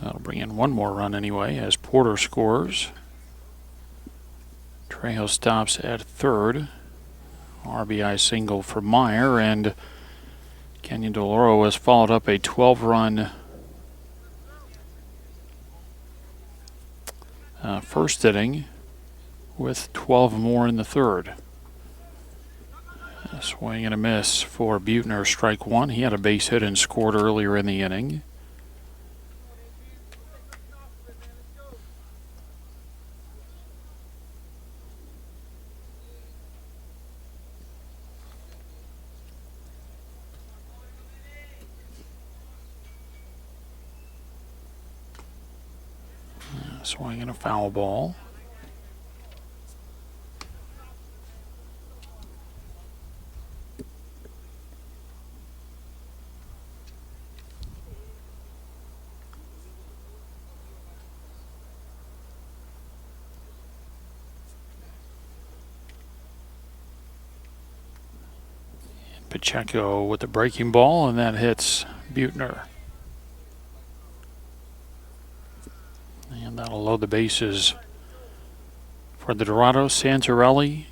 That'll bring in one more run anyway as Porter scores. Trejo stops at third. RBI single for Meyer, and Kenyon DeLauro has followed up a 12-run first inning with 12 more in the third. A swing and a miss for Buettner, strike one. He had a base hit and scored earlier in the inning. Swing and a foul ball. And Pacheco with the breaking ball, and that hits Buettner. And that'll load the bases for the Dorados. Santarelli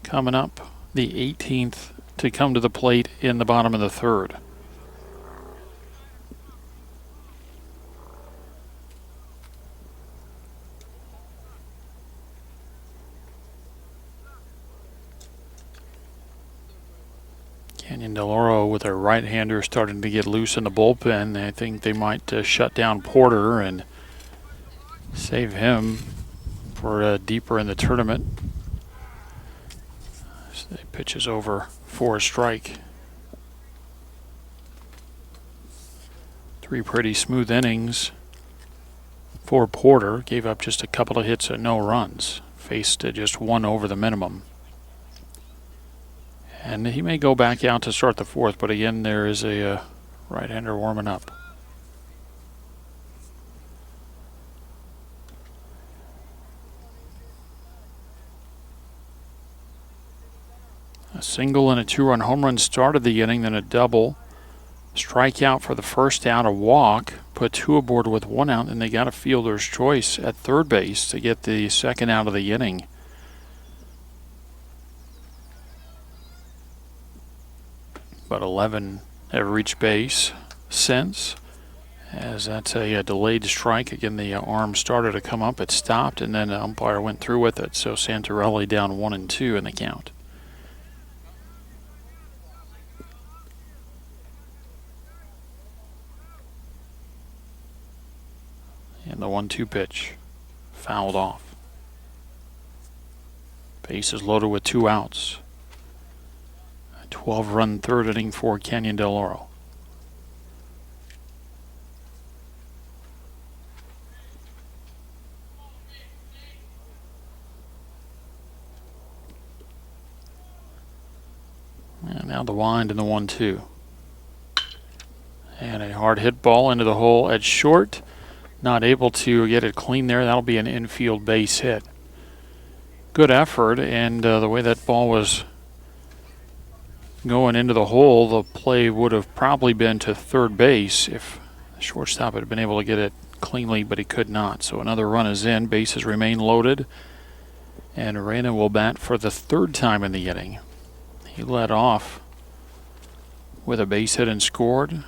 coming up, the 18th to come to the plate in the bottom of the third. Kenyon DeLauro with a right-hander starting to get loose in the bullpen. I think they might shut down Porter and save him for deeper in the tournament. So the pitch is over for a strike. 3 pretty smooth innings for Porter. Gave up just a couple of hits and no runs. Faced just 1 over the minimum. And he may go back out to start the fourth, but again, there is a right-hander warming up. A single and a 2-run home run started the inning, then a double. Strikeout for the first out, a walk. Put 2 aboard with 1 out, and they got a fielder's choice at third base to get the second out of the inning. But 11 have reached base since, as that's a delayed strike. Again, the arm started to come up, it stopped, and then the umpire went through with it. So Santarelli down 1-2 in the count. And the 1-2 pitch fouled off. Bases loaded with 2 outs. A 12-run third inning for Canyon Del Oro. And now the wind and the 1-2. And a hard hit ball into the hole at short. Not able to get it clean there. That'll be an infield base hit. Good effort, and the way that ball was going into the hole, the play would have probably been to third base if the shortstop had been able to get it cleanly, but he could not. So another run is in. Bases remain loaded, and Reyna will bat for the 3rd time in the inning. He led off with a base hit and scored.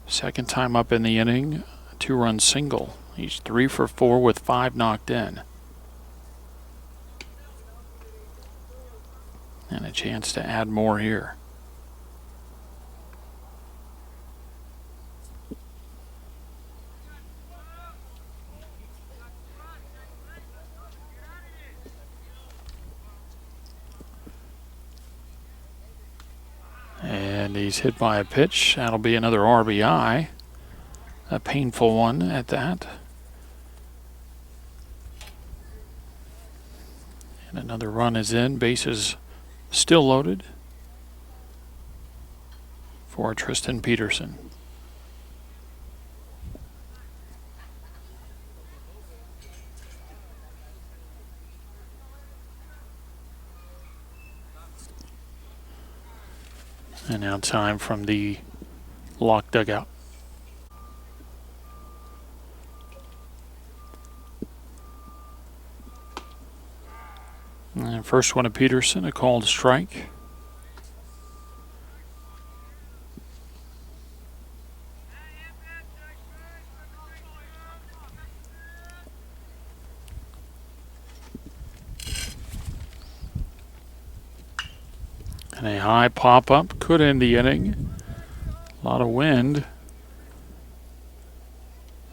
2nd time up in the inning, a 2-run single. He's 3 for 4 with 5 knocked in. And a chance to add more here. And he's hit by a pitch. That'll be another RBI. A painful one at that. And another run is in. Bases still loaded for Tristan Peterson. And now time from the Locke dugout. And first one of Peterson, a called strike. And a high pop-up could end the inning. A lot of wind.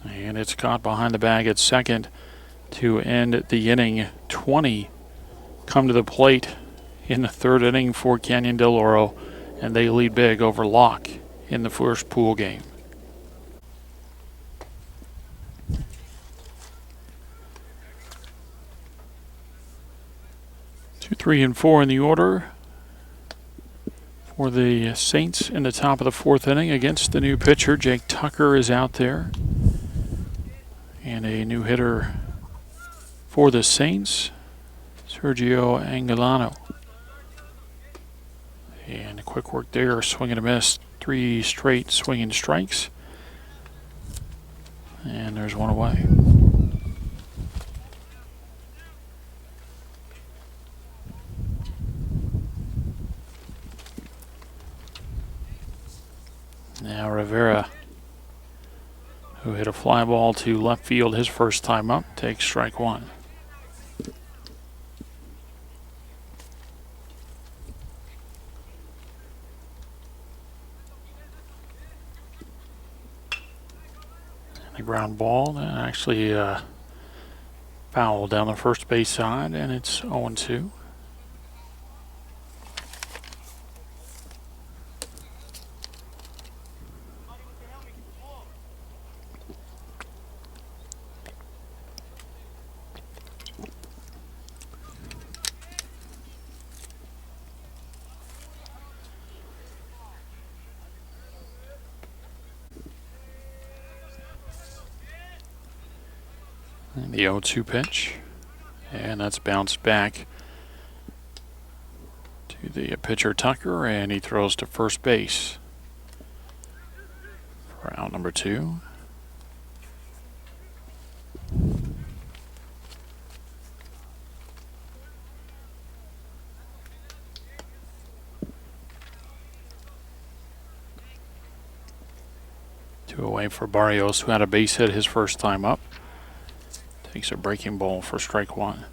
And it's caught behind the bag at second to end the inning. 20 come to the plate in the 3rd inning for Canyon Del Oro, and they lead big over Locke in the first pool game. Two, 3, and 4 in the order for the Saints in the top of the 4th inning against the new pitcher. Jake Tucker is out there. And a new hitter for the Saints, Sergio Angolano. And a quick work there, swing and a miss. 3 straight swinging strikes. And there's one away. Now Rivera, who hit a fly ball to left field his first time up, takes strike 1. And a ground ball that actually foul down the first base side, and it's 0-2. And the 0-2 pitch, and that's bounced back to to the pitcher Tucker, and he throws to first base for out number 2. Two away for Barrios, who had a base hit his first time up. Takes a breaking ball for strike 1.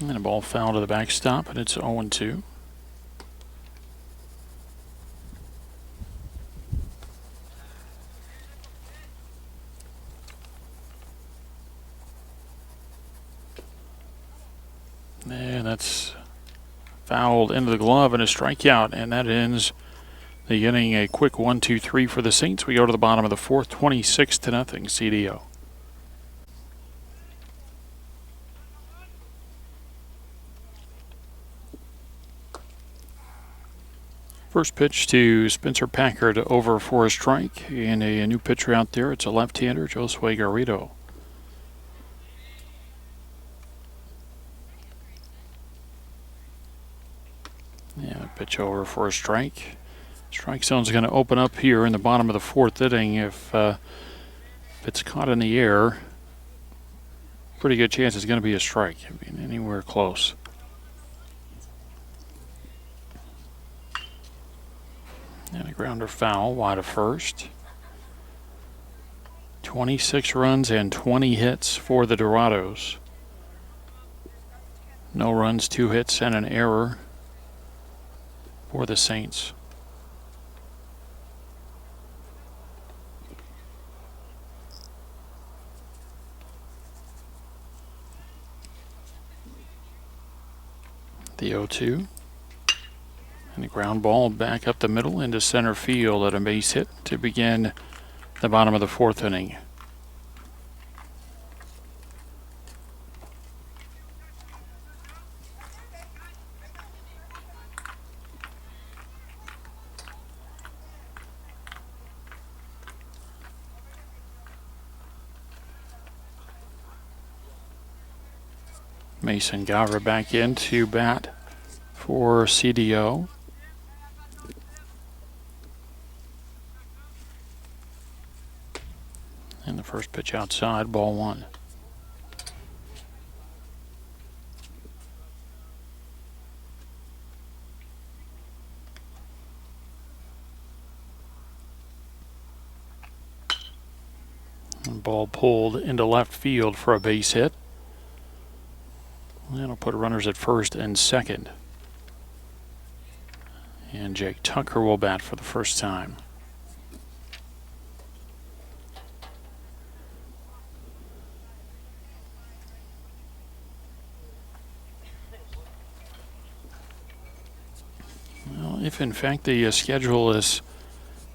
And a ball foul to the backstop, and it's 0-2. And that's fouled into the glove and a strikeout, and that ends the inning. A quick 1-2-3 for the Saints. We go to the bottom of the 4th, 26-0 CDO. First pitch to Spencer Packard, over for a strike, and a new pitcher out there. It's a left-hander, Josue Garrido. Yeah, pitch over for a strike. Strike zone's going to open up here in the bottom of the 4th inning. If it's caught in the air, pretty good chance it's going to be a strike. I mean, anywhere close. And a grounder foul, wide of first. 26 runs and 20 hits for the Dorados. No runs, 2 hits, and an error for the Saints. The 0-2. And a ground ball back up the middle into center field at a base hit to begin the bottom of the 4th inning. Mason Gavra back in to bat for CDO. And the first pitch outside, ball 1. And ball pulled into left field for a base hit. That'll put runners at first and second. And Jake Tucker will bat for the first time. Well, if in fact the schedule is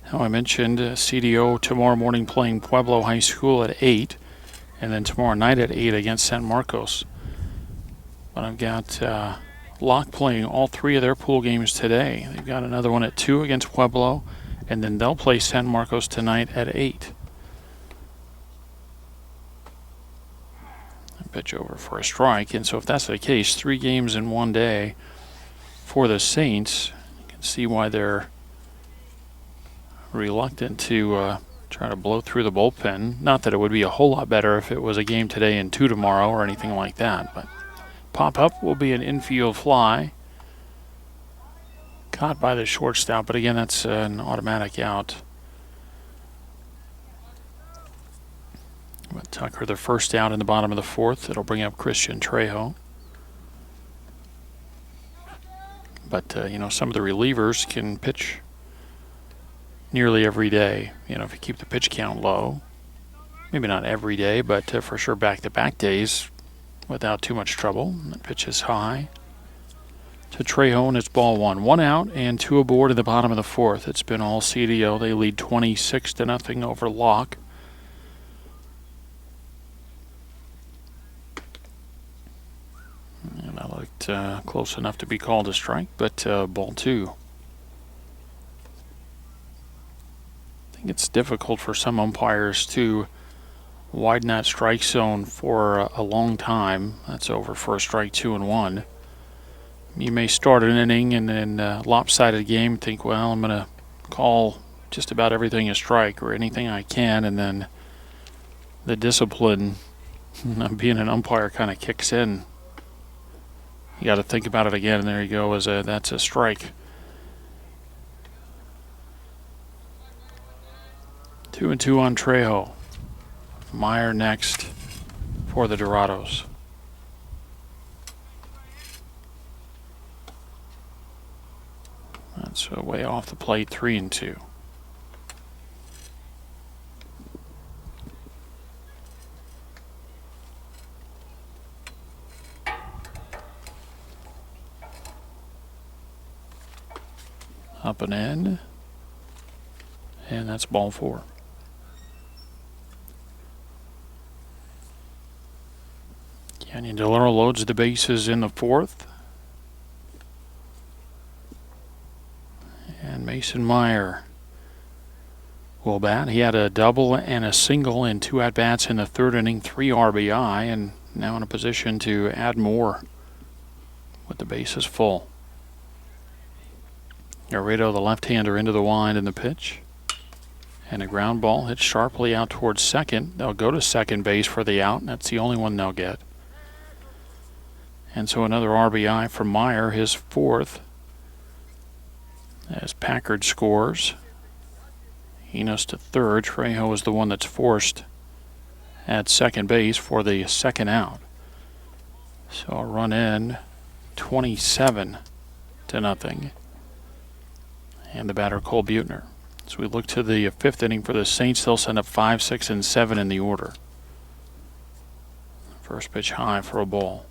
how I mentioned, CDO tomorrow morning playing Pueblo High School at 8, and then tomorrow night at 8 against San Marcos. But I've got Locke playing all 3 of their pool games today. They've got another one at 2 against Pueblo, and then they'll play San Marcos tonight at 8. Pitch over for a strike, and so if that's the case, 3 games in one day for the Saints. You can see why they're reluctant to try to blow through the bullpen. Not that it would be a whole lot better if it was a game today and 2 tomorrow or anything like that, but pop-up will be an infield fly. Caught by the shortstop, but again, that's an automatic out. But Tucker, the first out in the bottom of the 4th. It'll bring up Christian Trejo. But, some of the relievers can pitch nearly every day. If you keep the pitch count low. Maybe not every day, but for sure back-to-back days without too much trouble. That pitch is high to Trejo, and it's ball 1. 1 out and 2 aboard at the bottom of the 4th. It's been all CDO. They lead 26-0 over Locke. And that looked close enough to be called a strike, but ball 2. think it's difficult for some umpires to widen that strike zone for a long time. That's over for a strike, 2-1. You may start an inning and then lopsided game, think, well, I'm going to call just about everything a strike or anything I can, and then the discipline of being an umpire kind of kicks in. You got to think about it again, and there you go. That's a strike. 2-2 on Trejo. Meyer next for the Dorados. That's way off the plate, 3-2. Up and in. And that's ball 4. Canyon Deloro loads the bases in the 4th. And Mason Meyer will bat. He had a double and a single in 2 at-bats in the 3rd inning, 3 RBI, and now in a position to add more with the bases full. Dorado, the left-hander, into the wind in the pitch. And a ground ball hit sharply out towards second. They'll go to second base for the out. That's the only one they'll get. And so another RBI from Meyer, his 4th. As Packard scores. Enos to third. Trejo is the one that's forced at second base for the second out. So a run in, 27-0. And the batter, Cole Buettner. As we look to the 5th inning for the Saints, they'll send up 5, 6, and 7 in the order. First pitch high for a ball.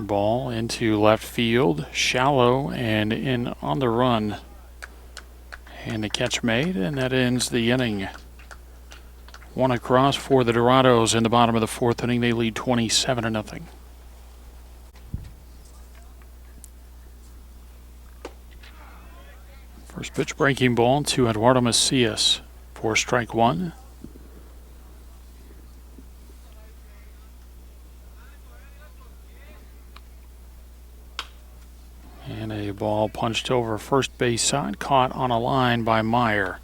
Ball into left field, shallow and in on the run. And the catch made, and that ends the inning. 1 across for the Dorados in the bottom of the 4th inning. They lead 27-0. First pitch breaking ball to Eduardo Macias for strike 1. And a ball punched over first base side, caught on a line by Meyer.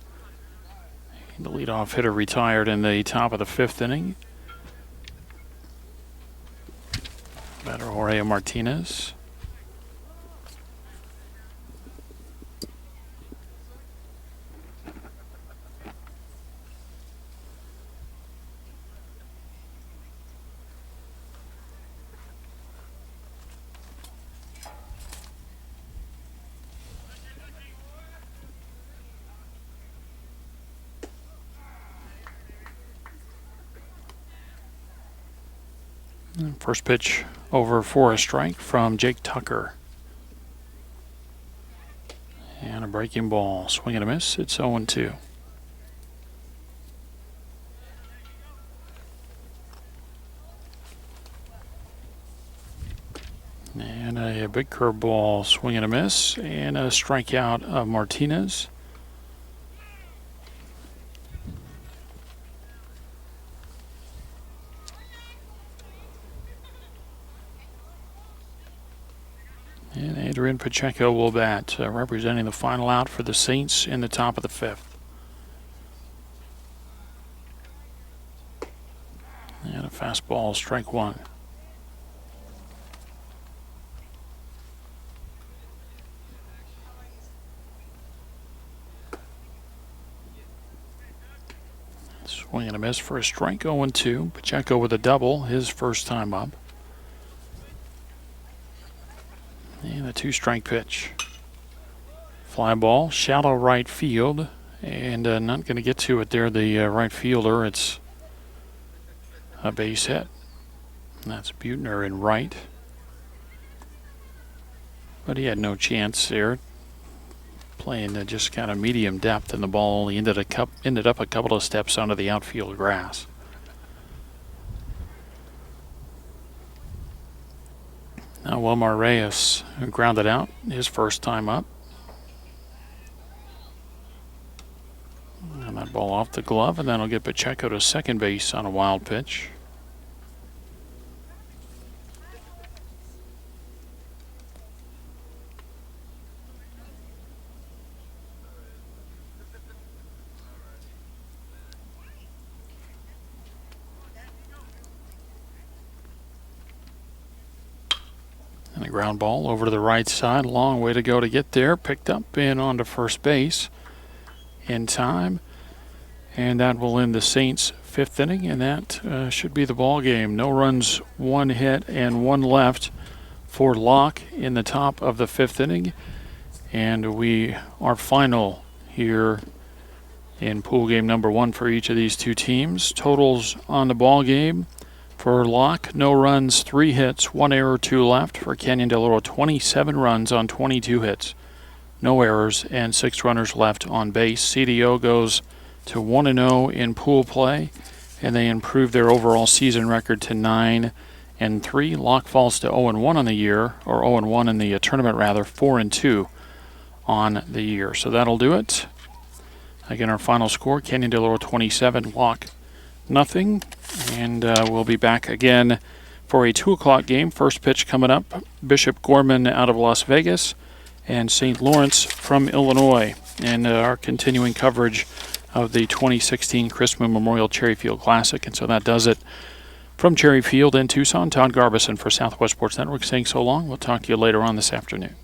The leadoff hitter retired in the top of the 5th inning. Batter Jorge Martinez. First pitch over for a strike from Jake Tucker. And a breaking ball. Swing and a miss. It's 0-2. And a big curveball. Swing and a miss. And a strikeout of Martinez. And Adrian Pacheco will bat, representing the final out for the Saints in the top of the 5th. And a fastball, strike 1. Swing and a miss for a strike, 0-2. Pacheco with a double, his first time up. And a 2-strike pitch. Fly ball, shallow right field, and not going to get to it there, the right fielder. It's a base hit. And that's Buettner in right. But he had no chance there. playing just kind of medium depth, and the ball only ended up a couple of steps onto the outfield grass. Now Wilmar Reyes grounded out his first time up. And that ball off the glove, and then it'll get Pacheco to second base on a wild pitch. And a ground ball over to the right side. Long way to go to get there. Picked up and onto first base in time. And that will end the Saints' fifth inning, and that should be the ball game. No runs, one hit, and one left for Locke in the top of the fifth inning. And we are final here in pool game number one for each of these two teams. Totals on the ball game. For Locke, no runs, 3 hits, 1 error, 2 left. For Canyon Del Oro, 27 runs on 22 hits, no errors, and 6 runners left on base. CDO goes to 1-0 in pool play, and they improve their overall season record to 9-3. Locke falls to 0-1 on the year, or 0-1 in the tournament rather, 4-2 on the year. So that'll do it. Again, our final score: Canyon Del Oro 27, Locke nothing. And we'll be back again for a 2 o'clock game. First pitch coming up: Bishop Gorman out of Las Vegas and St. Lawrence from Illinois. And our continuing coverage of the 2016 Christmas Memorial Cherry Field Classic. And so that does it from Cherry Field in Tucson. Todd Garbison for Southwest Sports Network saying so long. We'll talk to you later on this afternoon.